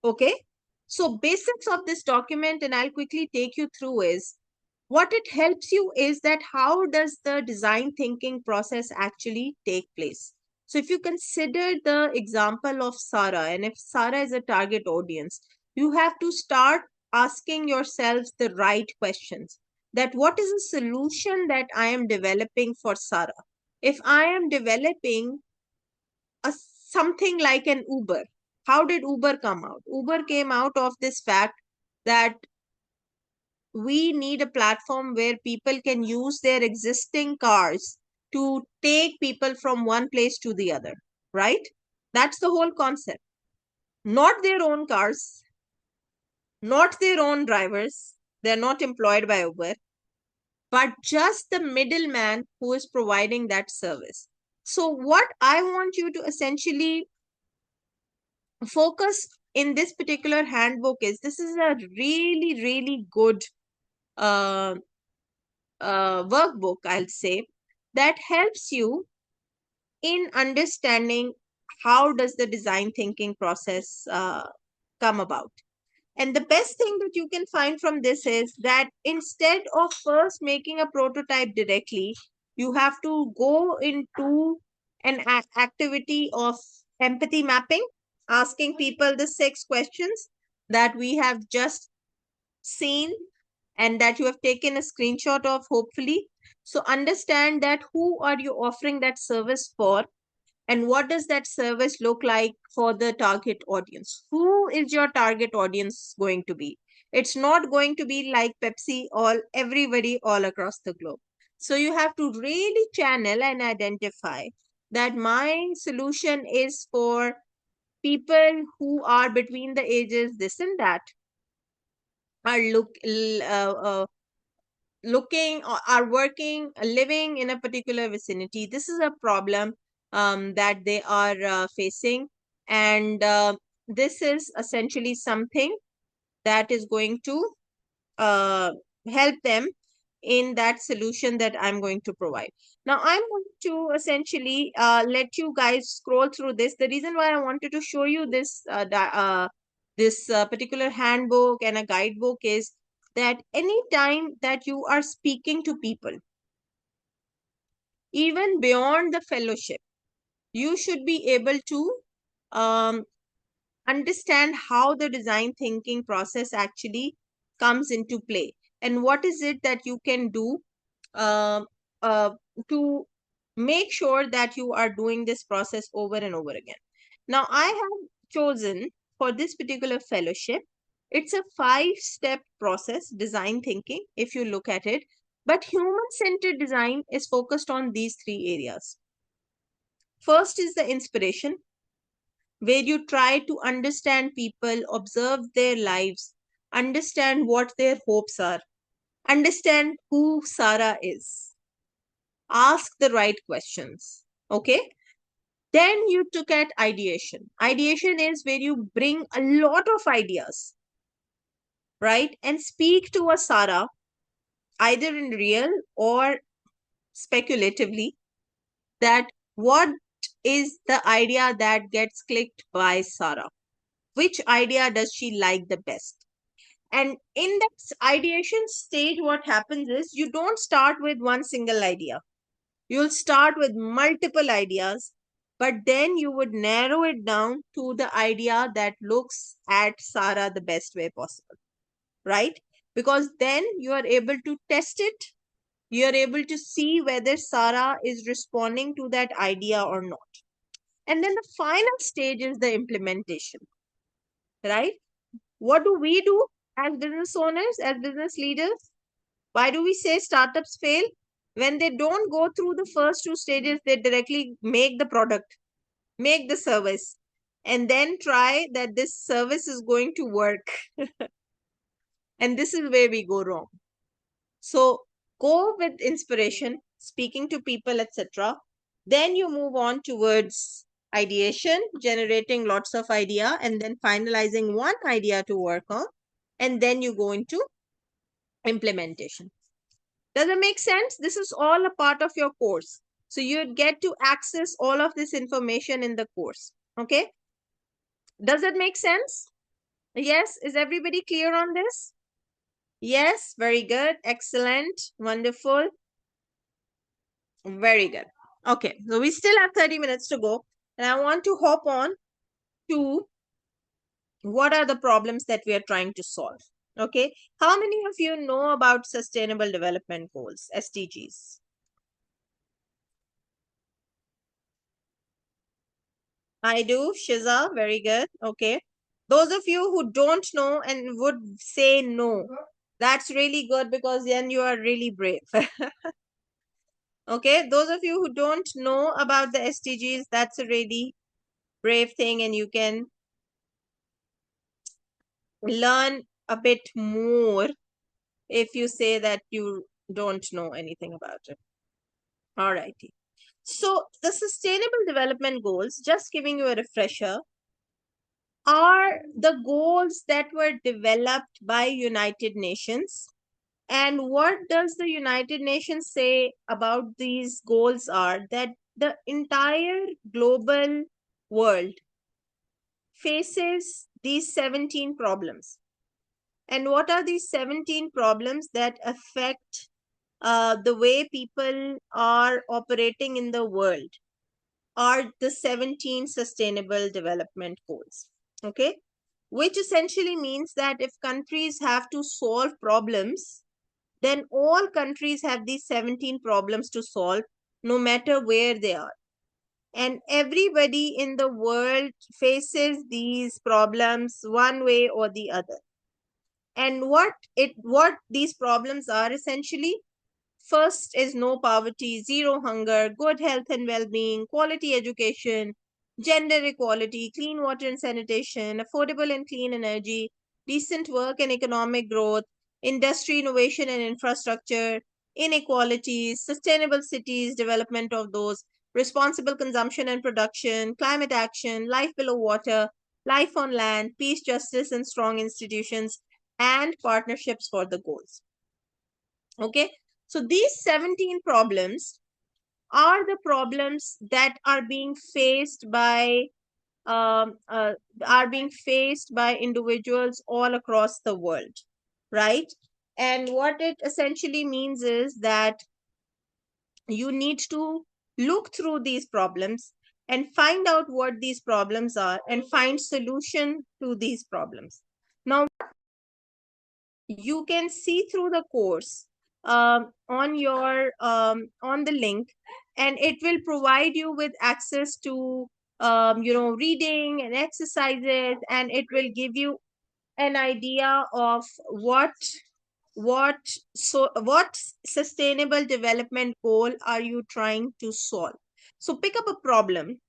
Okay? So basics of this document, and I'll quickly take you through, is what it helps you is that how does the design thinking process actually take place? So if you consider the example of Sara, and if Sara is a target audience, you have to start asking yourselves the right questions. That what is a solution that I am developing for Sara? If I am developing something like an Uber, how did Uber come out? Uber came out of this fact that we need a platform where people can use their existing cars to take people from one place to the other, right? That's the whole concept. Not their own cars, not their own drivers. They're not employed by Uber, but just the middleman who is providing that service. So, what I want you to essentially focus in this particular handbook is this is a really, really good uh, workbook, I'll say, that helps you in understanding how does the design thinking process come about. And the best thing that you can find from this is that instead of first making a prototype directly, You have to go into an activity of empathy mapping, asking people the 6 questions that we have just seen and that you have taken a screenshot of, hopefully. So understand that who are you offering that service for, and what does that service look like for the target audience? Who is your target audience going to be? It's not going to be like Pepsi, all everybody all across the globe. So you have to really channel and identify that my solution is for people who are between the ages this and that, are looking or are working, living in a particular vicinity. This is a problem that they are facing, and this is essentially something that is going to uh, help them in that solution that I'm going to provide. Now, I'm going to essentially let you guys scroll through this. The reason why I wanted to show you this particular handbook and a guidebook is that anytime that you are speaking to people, even beyond the fellowship, you should be able to um, understand how the design thinking process actually comes into play, and what is it that you can do uh, uh, to make sure that you are doing this process over and over again. Now, I have chosen for this particular fellowship, it's a 5-step process, design thinking, if you look at it, but human centered design is focused on these 3 areas. First is the inspiration, where you try to understand people, observe their lives, understand what their hopes are, understand who Sarah is, ask the right questions. Okay. Then you took at ideation. Ideation is where you bring a lot of ideas, right? And speak to a Sarah, either in real or speculatively, that what is the idea that gets clicked by Sarah? Which idea does she like the best? And in that ideation stage, what happens is you don't start with one single idea. You'll start with multiple ideas, but then you would narrow it down to the idea that looks at Sarah the best way possible, right? Because then you are able to test it. You are able to see whether Sarah is responding to that idea or not. And then the final stage is the implementation, right? What do we do as business owners, as business leaders? Why do we say startups fail? When they don't go through the first 2 stages, they directly make the product, make the service, and then try that this service is going to work. And this is where we go wrong. So go with inspiration, speaking to people, etc. Then you move on towards ideation, generating lots of idea, and then finalizing one idea to work on. And then you go into implementation. Does it make sense? This is all a part of your course. So you get to access all of this information in the course. Okay. Does it make sense? Yes. Is everybody clear on this? Yes. Very good. Excellent. Wonderful. Very good. Okay. So we still have 30 minutes to go. And I want to hop on to what are the problems that we are trying to solve. Okay. How many of you know about Sustainable Development Goals, SDGs? I do, Shiza. Very good. Okay. Those of you who don't know and would say no, that's really good because then you are really brave. Okay. Those of you who don't know about the SDGs, that's a really brave thing, and you can learn a bit more if you say that you don't know anything about it. All righty. So the Sustainable Development Goals, just giving you a refresher, are the goals that were developed by United Nations. And what does the United Nations say about these goals are that the entire global world faces these 17 problems. And what are these 17 problems that affect the way people are operating in the world are the 17 Sustainable Development Goals. Okay, which essentially means that if countries have to solve problems, then all countries have these 17 problems to solve, no matter where they are. And everybody in the world faces these problems one way or the other. And what these problems are essentially: first is no poverty, zero hunger, good health and well-being, quality education, gender equality, clean water and sanitation, affordable and clean energy, decent work and economic growth, industry, innovation and infrastructure, inequalities, sustainable cities, development of those, responsible consumption and production, climate action, life below water, life on land, peace, justice, and strong institutions, and partnerships for the goals. Okay, so these 17 problems are the problems that are being faced by um, uh, individuals all across the world, right? And what it essentially means is that you need to look through these problems and find out what these problems are and find solution to these problems. Now, you can see through the course on your on the link, and it will provide you with access to reading and exercises, and it will give you an idea of what what sustainable development goal are you trying to solve. So pick up a problem,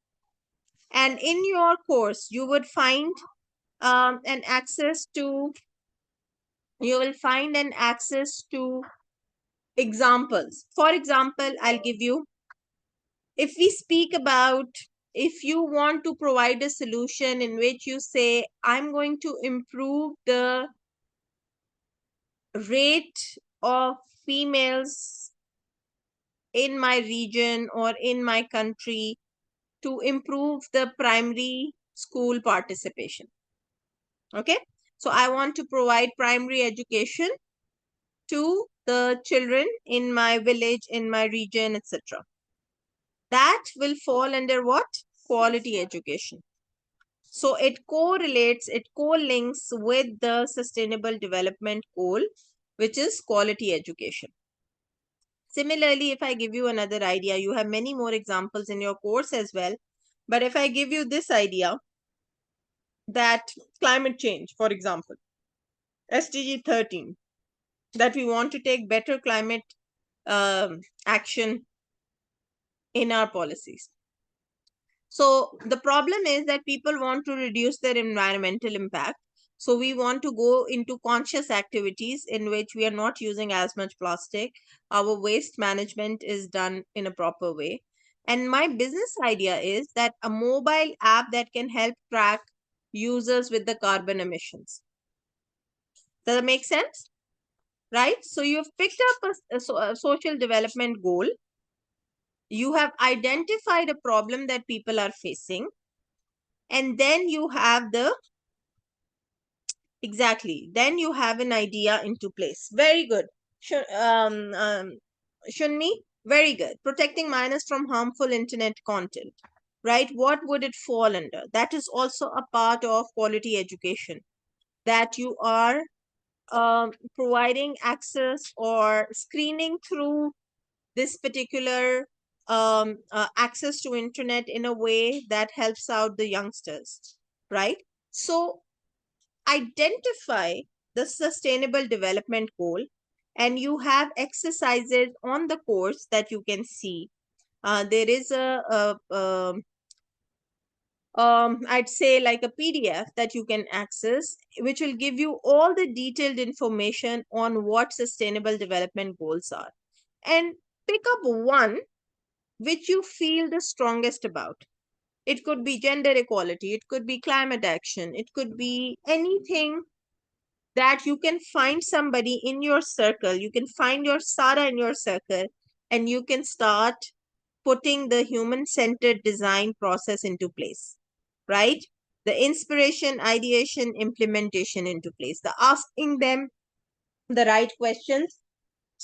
and in your course you would find an access to you will find an access to examples. For example, I'll give you, if we speak about, if you want to provide a solution in which you say, I'm going to improve the rate of females in my region or in my country to improve the primary school participation. Okay, so I want to provide primary education to the children in my village, in my region, etc. That will fall under what? Quality education. So it correlates, it co-links with the sustainable development goal, which is quality education. Similarly, if I give you another idea, you have many more examples in your course as well. But if I give you this idea that climate change, for example, SDG 13, that we want to take better climate action in our policies. So the problem is that people want to reduce their environmental impact. So we want to go into conscious activities in which we are not using as much plastic. Our waste management is done in a proper way. And my business idea is that a mobile app that can help track users with the carbon emissions. Does that make sense? Right? So you've picked up a social development goal. You have identified a problem that people are facing, and then you have then you have an idea into place. Very good. Shunmi, very good. Protecting minors from harmful internet content, right? What would it fall under? That is also a part of quality education, that you are providing access or screening through this particular access to internet in a way that helps out the youngsters, right? So identify the sustainable development goal, and you have exercises on the course that you can see. There is I'd say like a PDF that you can access, which will give you all the detailed information on what sustainable development goals are. And pick up one which you feel the strongest about. It could be gender equality, it could be climate action, it could be anything that you can find somebody in your circle. You can find your Sara in your circle, and you can start putting the human-centered design process into place, right? The inspiration, ideation, implementation into place, the asking them the right questions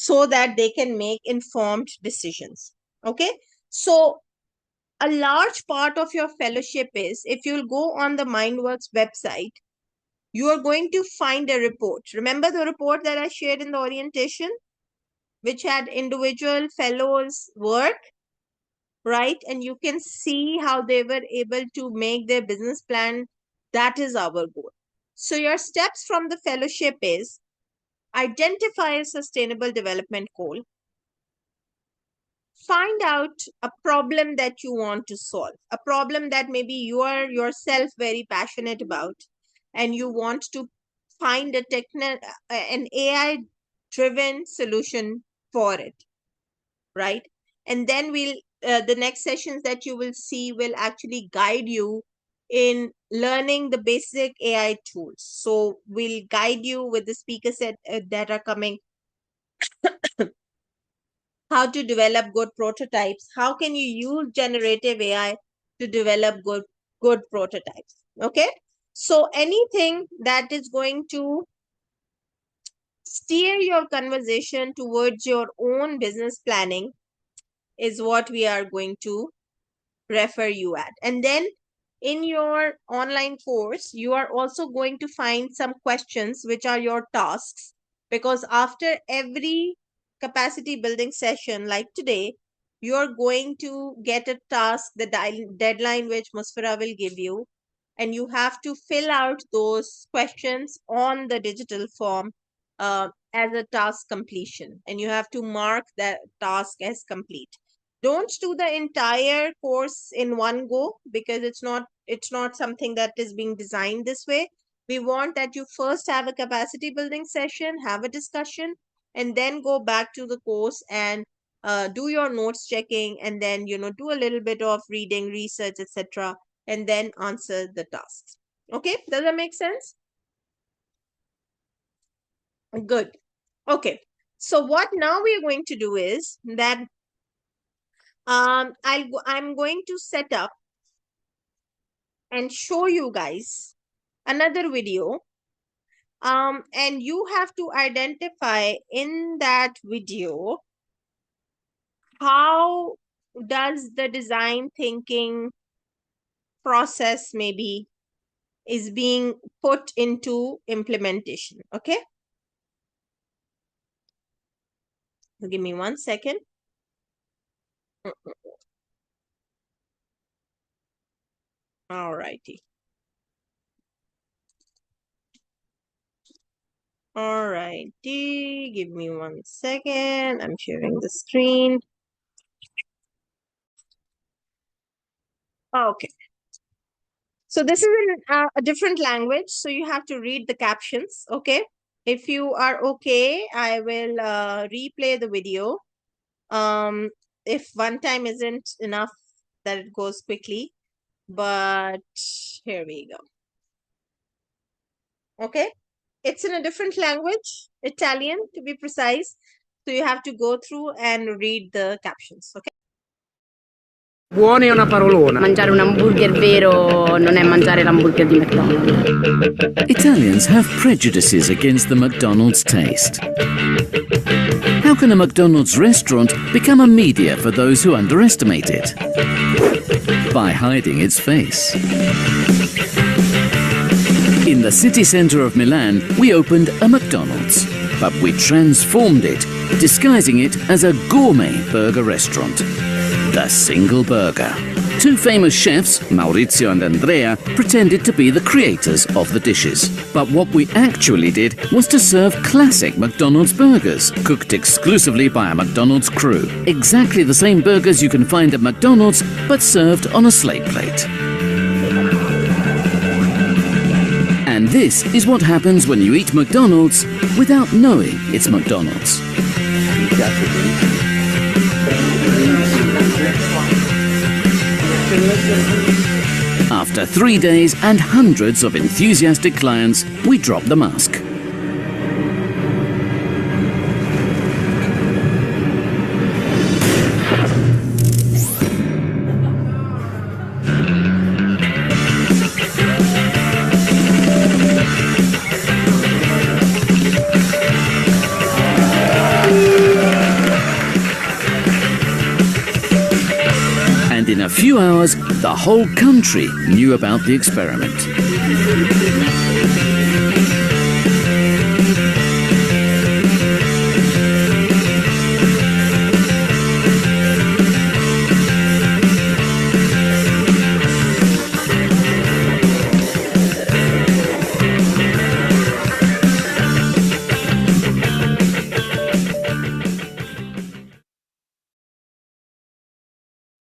so that they can make informed decisions. Okay, so a large part of your fellowship is, if you'll go on the Mindworks website, you are going to find a report. Remember the report that I shared in the orientation, which had individual fellows' work, right? And you can see how they were able to make their business plan. That is our goal. So your steps from the fellowship is identify a sustainable development goal, find out a problem that you want to solve, a problem that maybe you are yourself very passionate about, and you want to find an AI driven solution for it, right? And then the next sessions that you will see will actually guide you in learning the basic AI tools. So we'll guide you with the speaker set that are coming, how to develop good prototypes, how can you use generative AI to develop good prototypes. Okay, so anything that is going to steer your conversation towards your own business planning is what we are going to refer you at. And then in your online course, you are also going to find some questions which are your tasks, because after every capacity building session like today, you're going to get a task, the deadline which Musfira will give you, and you have to fill out those questions on the digital form as a task completion, and you have to mark that task as complete. Don't do the entire course in one go, because it's not something that is being designed this way. We want that you first have a capacity building session, have a discussion, and then go back to the course and do your notes checking, and then do a little bit of reading, research, etc., and then answer the tasks. Okay, does that make sense? Good. Okay, so what now we are going to do is that I'm going to set up and show you guys another video, and you have to identify in that video how does the design thinking process maybe is being put into implementation. Okay, give me 1 second. All righty. All righty, give me 1 second. I'm sharing the screen. Okay. So this is in a different language, so you have to read the captions. Okay. If you are okay, I will replay the video. If one time isn't enough, that it goes quickly, but here we go. Okay. It's in a different language, Italian to be precise. So you have to go through and read the captions. Okay. Buono è una parolona. Mangiare un hamburger vero non è mangiare l'hamburger di McDonald's. Italians have prejudices against the McDonald's taste. How can a McDonald's restaurant become a media for those who underestimate it? By hiding its face. In the city centre of Milan, we opened a McDonald's, but we transformed it, disguising it as a gourmet burger restaurant. The Single Burger. Two famous chefs, Maurizio and Andrea, pretended to be the creators of the dishes. But what we actually did was to serve classic McDonald's burgers, cooked exclusively by a McDonald's crew. Exactly the same burgers you can find at McDonald's, but served on a slate plate. And this is what happens when you eat McDonald's without knowing it's McDonald's. After 3 days and hundreds of enthusiastic clients, we dropped the mask. in a few hours, the whole country knew about the experiment.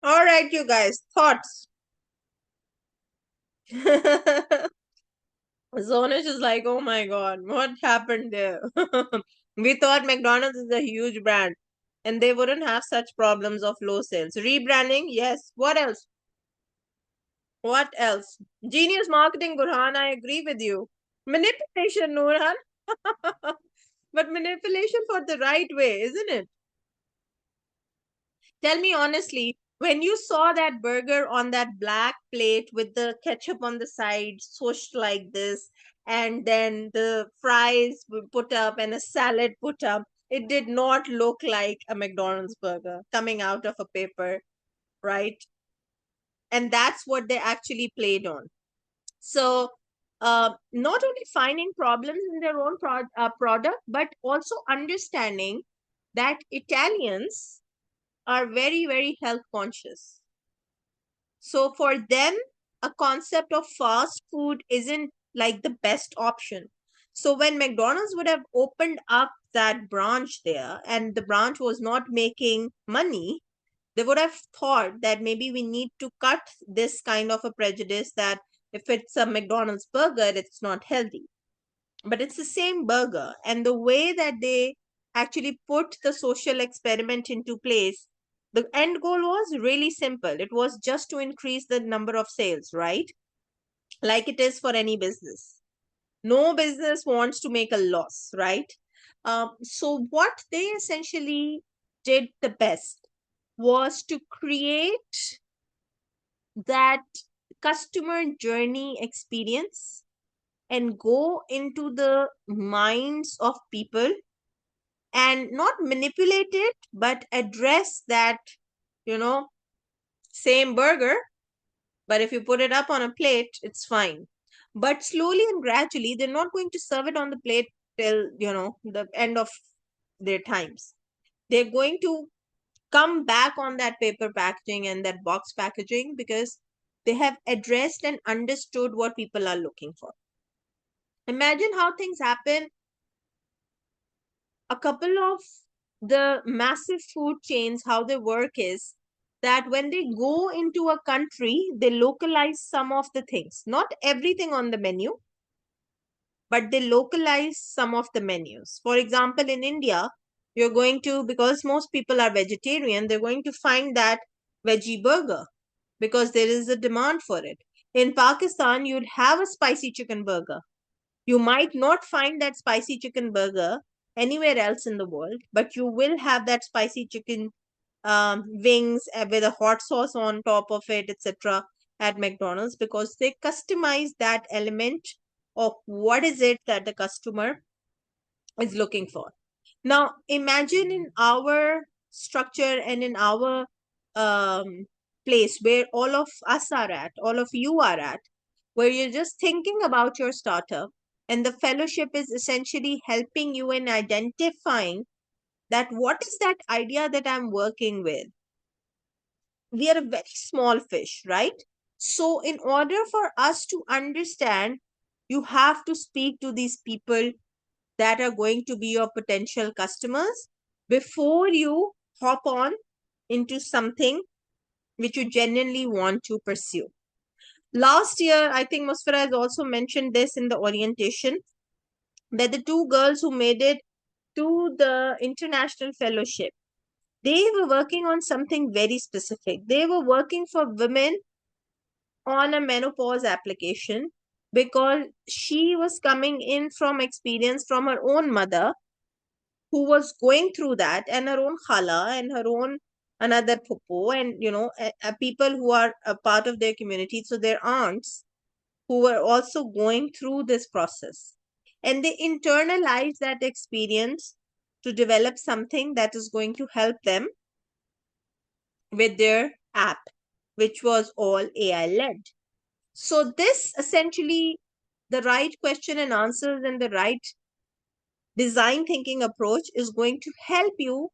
All right, you guys, thoughts? Zonish is like, oh my God, what happened there? We thought McDonald's is a huge brand and they wouldn't have such problems of low sales. Rebranding, yes. What else? What else? Genius marketing, Burhan, I agree with you. Manipulation, Nurhan. But manipulation for the right way, isn't it? Tell me honestly, when you saw that burger on that black plate with the ketchup on the side, swooshed like this, and then the fries were put up and a salad put up, it did not look like a McDonald's burger coming out of a paper, right? And that's what they actually played on. So, not only finding problems in their own product, but also understanding that Italians are very, very health conscious. So for them, a concept of fast food isn't like the best option. So when McDonald's would have opened up that branch there and the branch was not making money, they would have thought that maybe we need to cut this kind of a prejudice that if it's a McDonald's burger, it's not healthy. But it's the same burger. And the way that they actually put the social experiment into place, the end goal was really simple. It was just to increase the number of sales, right? Like it is for any business. No business wants to make a loss, right? So, what they essentially did the best was to create that customer journey experience and go into the minds of people and not manipulate it, but address that, you know, same burger, but if you put it up on a plate, it's fine. But slowly and gradually, they're not going to serve it on the plate till, the end of their times. They're going to come back on that paper packaging and that box packaging because they have addressed and understood what people are looking for. Imagine how things happen. A couple of the massive food chains, how they work is that when they go into a country, they localize some of the things, not everything on the menu, but they localize some of the menus. For example, in India, you're going to, because most people are vegetarian, they're going to find that veggie burger because there is a demand for it. In Pakistan, you'd have a spicy chicken burger. You might not find that spicy chicken burger anywhere else in the world, but you will have that spicy chicken wings with a hot sauce on top of it, etc. at McDonald's because they customize that element of what is it that the customer is looking for. Now, imagine in our structure and in our place where all of us are at, all of you are at, where you're just thinking about your startup, and the fellowship is essentially helping you in identifying that what is that idea that I'm working with. We are a very small fish, right? So, in order for us to understand, you have to speak to these people that are going to be your potential customers before you hop on into something which you genuinely want to pursue. Last year, I think Musfira has also mentioned this in the orientation that the two girls who made it to the international fellowship, they were working on something very specific. They were working for women on a menopause application because she was coming in from experience from her own mother who was going through that and her own khala and her own another pupu and people who are a part of their community, so their aunts who were also going through this process, and they internalize that experience to develop something that is going to help them with their app. which was all AI led. So this essentially, the right question and answers and the right design thinking approach is going to help you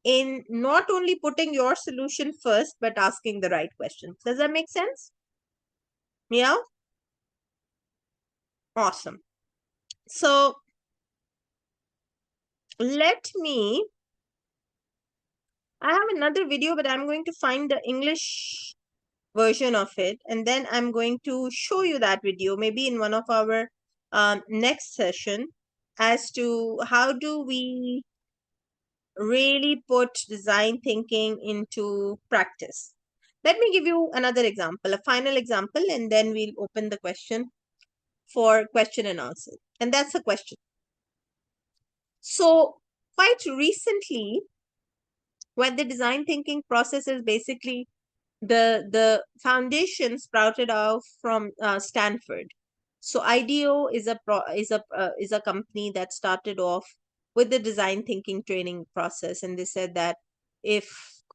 in not only putting your solution first, but asking the right questions. Does that make sense? Yeah? Awesome. So let me, I have another video, but I'm going to find the English version of it, and then I'm going to show you that video maybe in one of our next session as to how do we really put design thinking into practice. Let me give you another example, a final example, and then we'll open the question for question and answer. And that's a question. So quite recently, when the design thinking process is basically the foundation sprouted out from Stanford. So IDEO is a company that started off with the design thinking training process, and they said that if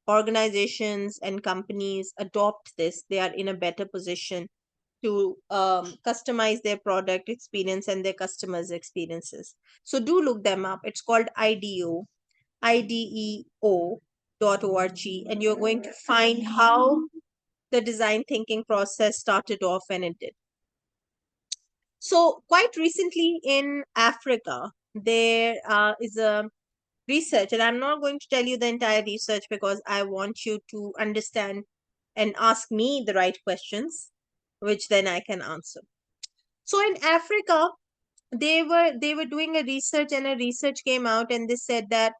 organizations and companies adopt this, they are in a better position to customize their product experience and their customers' experiences. So do look them up. It's called IDEO, IDEO.org, and you're going to find how the design thinking process started off when it did. So quite recently in Africa, there is a research, and I'm not going to tell you the entire research because I want you to understand and ask me the right questions, which then I can answer. So in Africa, they were doing a research, and a research came out, and they said that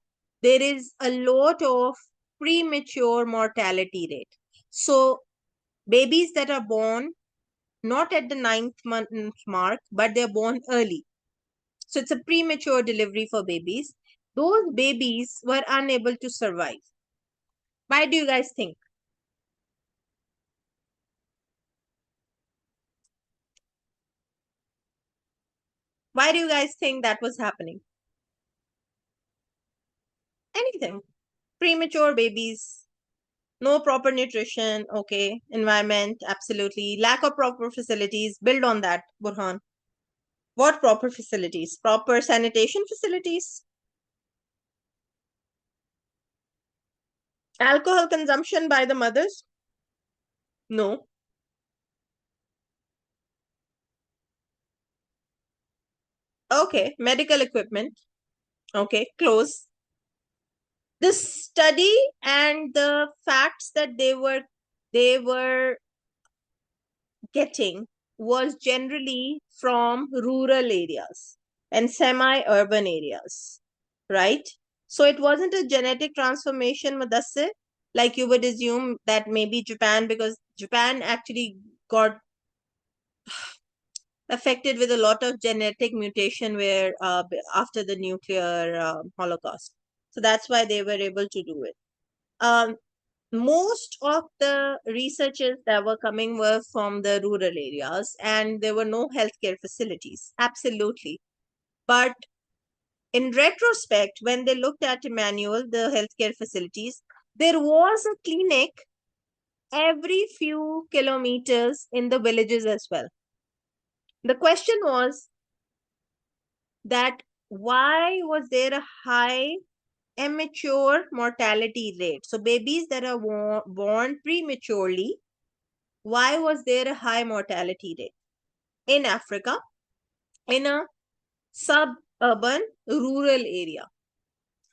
there is a lot of premature mortality rate. So babies that are born not at the 9th month mark, but they're born early. So it's a premature delivery for babies. Those babies were unable to survive. Why do you guys think? Why do you guys think that was happening? Anything. Premature babies, no proper nutrition, okay. Environment, absolutely. Lack of proper facilities. Build on that, Burhan. What proper facilities? Proper sanitation facilities? Alcohol consumption by the mothers? No. Okay. Medical equipment. Okay. Close. The study and the facts that they were getting was generally from rural areas and semi-urban areas, right? So it wasn't a genetic transformation, Mudassir, like you would assume that maybe Japan, because Japan actually got affected with a lot of genetic mutation where after the nuclear holocaust. So that's why they were able to do it. Most of the researchers that were coming were from the rural areas, and there were no healthcare facilities. Absolutely. But in retrospect, when they looked at Emmanuel, the healthcare facilities, there was a clinic every few kilometers in the villages as well. The question was that why was there a high immature mortality rate? So babies that are born prematurely, why was there a high mortality rate in Africa, in a suburban rural area?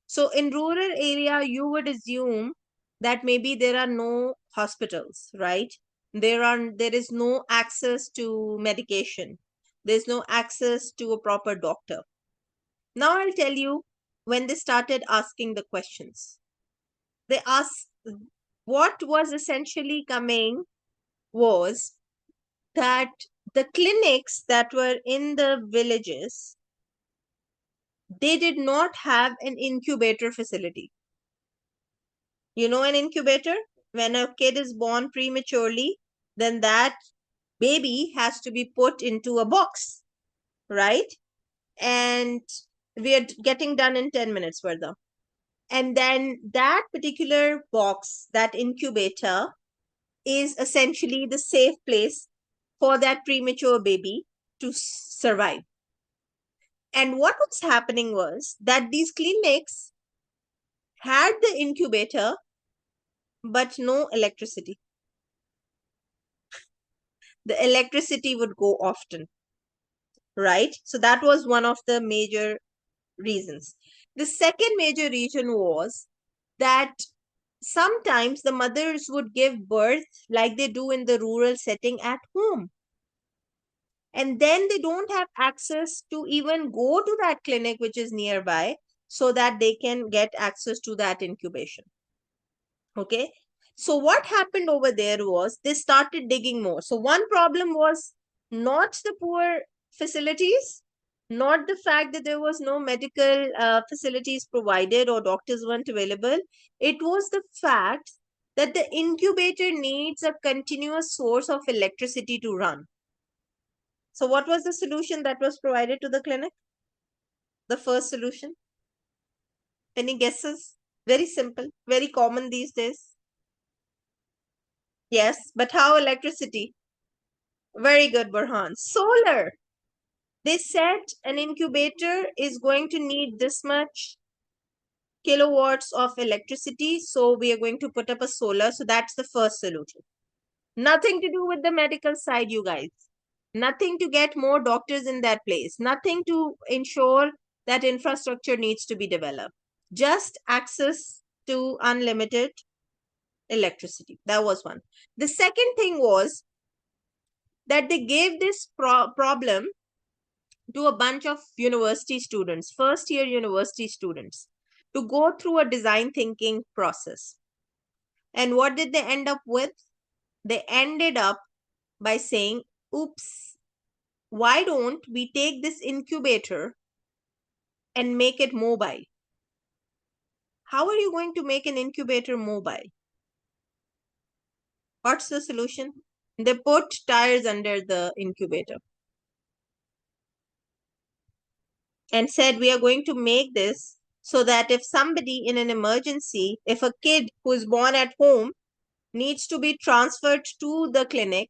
So in rural area, you would assume that maybe there are no hospitals, right? There is no access to medication. There's no access to a proper doctor. Now I'll tell you when they started asking the questions. They asked, what was essentially coming was that the clinics that were in the villages, they did not have an incubator facility. You know an incubator? When a kid is born prematurely, then that baby has to be put into a box, right? And we are getting done in 10 minutes further. And then that particular box, that incubator, is essentially the safe place for that premature baby to survive. And what was happening was that these clinics had the incubator, but no electricity. The electricity would go often, right? So that was one of the major reasons. The second major reason was that sometimes the mothers would give birth like they do in the rural setting at home. And then they don't have access to even go to that clinic which is nearby so that they can get access to that incubation. Okay. So what happened over there was they started digging more. So one problem was not the poor facilities, not the fact that there was no medical facilities provided or doctors weren't available. It was the fact that the incubator needs a continuous source of electricity to run. So what was the solution that was provided to the clinic? The first solution? Any guesses? Very simple, very common these days. Yes, but how electricity? Very good, Burhan. Solar. They said an incubator is going to need this much kilowatts of electricity, so we are going to put up a solar. So that's the first solution. Nothing to do with the medical side, you guys. Nothing to get more doctors in that place. Nothing to ensure that infrastructure needs to be developed. Just access to unlimited electricity. That was one. The second thing was that they gave this problem to a bunch of university students, first year university students, to go through a design thinking process. And what did they end up with? They ended up by saying, oops, why don't we take this incubator and make it mobile? How are you going to make an incubator mobile? What's the solution? They put tires under the incubator and said, we are going to make this so that if somebody in an emergency, if a kid who is born at home needs to be transferred to the clinic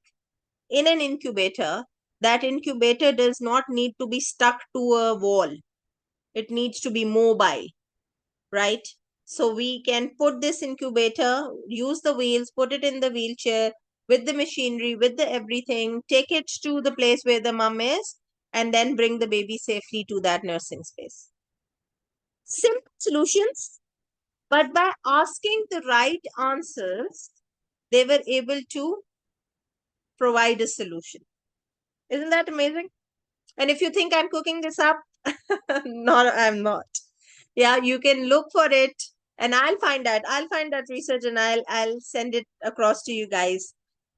in an incubator, that incubator does not need to be stuck to a wall. It needs to be mobile, right? So we can put this incubator, use the wheels, put it in the wheelchair with the machinery, with the everything, take it to the place where the mom is, and then bring the baby safely to that nursing space. Simple solutions, but by asking the right answers, they were able to provide a solution. Isn't that amazing? And if you think I'm cooking this up, no, I'm not. Yeah, you can look for it and I'll find that research and I'll send it across to you guys,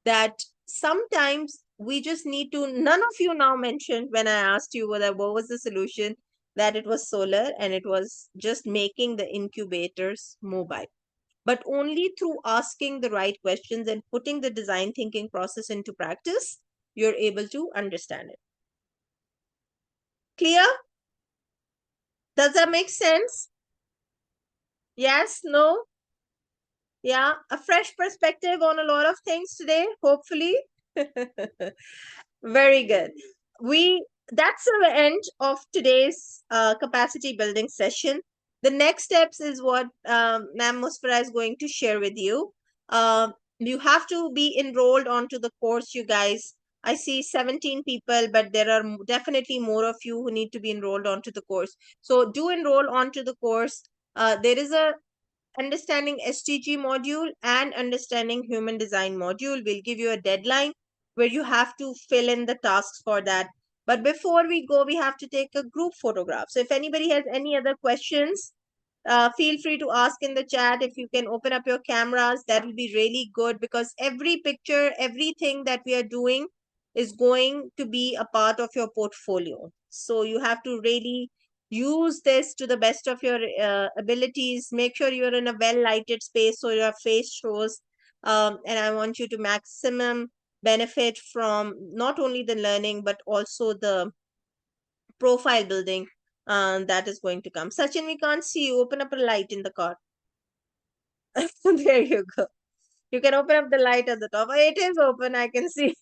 that sometimes we just need to, none of you now mentioned when I asked you what was the solution, that it was solar and it was just making the incubators mobile. But only through asking the right questions and putting the design thinking process into practice, you're able to understand it. Clear? Does that make sense? Yes? No? Yeah? A fresh perspective on a lot of things today, hopefully. Very good. That's the end of today's capacity building session. The next steps is what Ma'am Musfira is going to share with you. You have to be enrolled onto the course, you guys. I see 17 people, but there are definitely more of you who need to be enrolled onto the course. So do enroll onto the course. There is a understanding SDG module and understanding human design module. We'll give you a deadline where you have to fill in the tasks for that. But before we go, we have to take a group photograph. So if anybody has any other questions, feel free to ask in the chat. If you can open up your cameras, that will be really good, because every picture, everything that we are doing is going to be a part of your portfolio. So you have to really use this to the best of your abilities. Make sure you're in a well-lighted space so your face shows. And I want you to maximum benefit from not only the learning, but also the profile building that is going to come. Sachin, we can't see you. Open up a light in the car. There you go. You can open up the light at the top. It is open, I can see.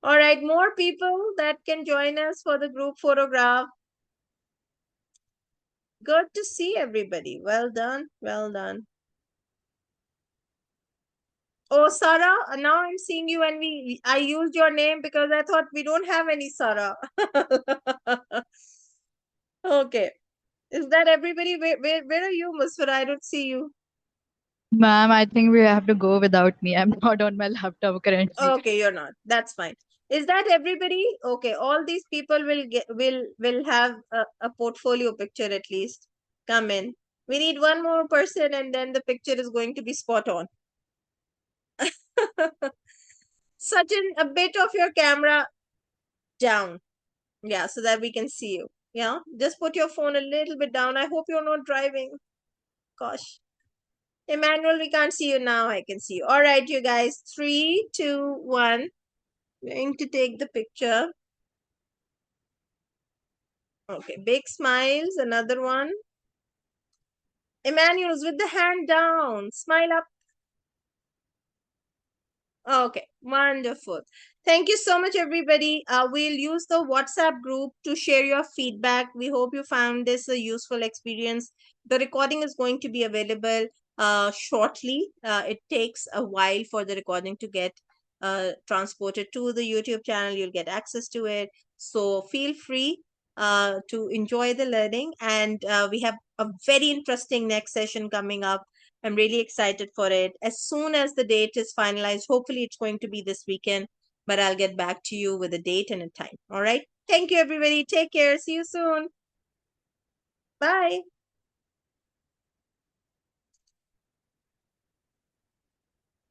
All right, more people that can join us for the group photograph. Good to see everybody. Well done. Well done. Oh, Sarah, now I'm seeing you and I used your name because I thought we don't have any Sarah. Okay. Is that everybody? Where are you, Musfira? I don't see you. Ma'am, I think we have to go without me. I'm not on my laptop currently. Okay, you're not. That's fine. Is that everybody? Okay, all these people will have a portfolio picture at least. Come in. We need one more person and then the picture is going to be spot on. Sachin, a bit of your camera down. Yeah, so that we can see you. Yeah, just put your phone a little bit down. I hope you're not driving. Gosh. Emmanuel, we can't see you now. I can see you. All right, you guys. 3, 2, 1. Going to take the picture. Okay, big smiles. Another one. Emmanuel's with the hand down. Smile up. Okay, wonderful. Thank you so much, everybody. We'll use the WhatsApp group to share your feedback. We hope you found this a useful experience. The recording is going to be available shortly. It takes a while for the recording to get transported to the YouTube channel. You'll get access to it. So feel free to enjoy the learning. And we have a very interesting next session coming up. I'm really excited for it. As soon as the date is finalized, hopefully it's going to be this weekend, but I'll get back to you with a date and a time. All right. Thank you, everybody. Take care. See you soon. Bye.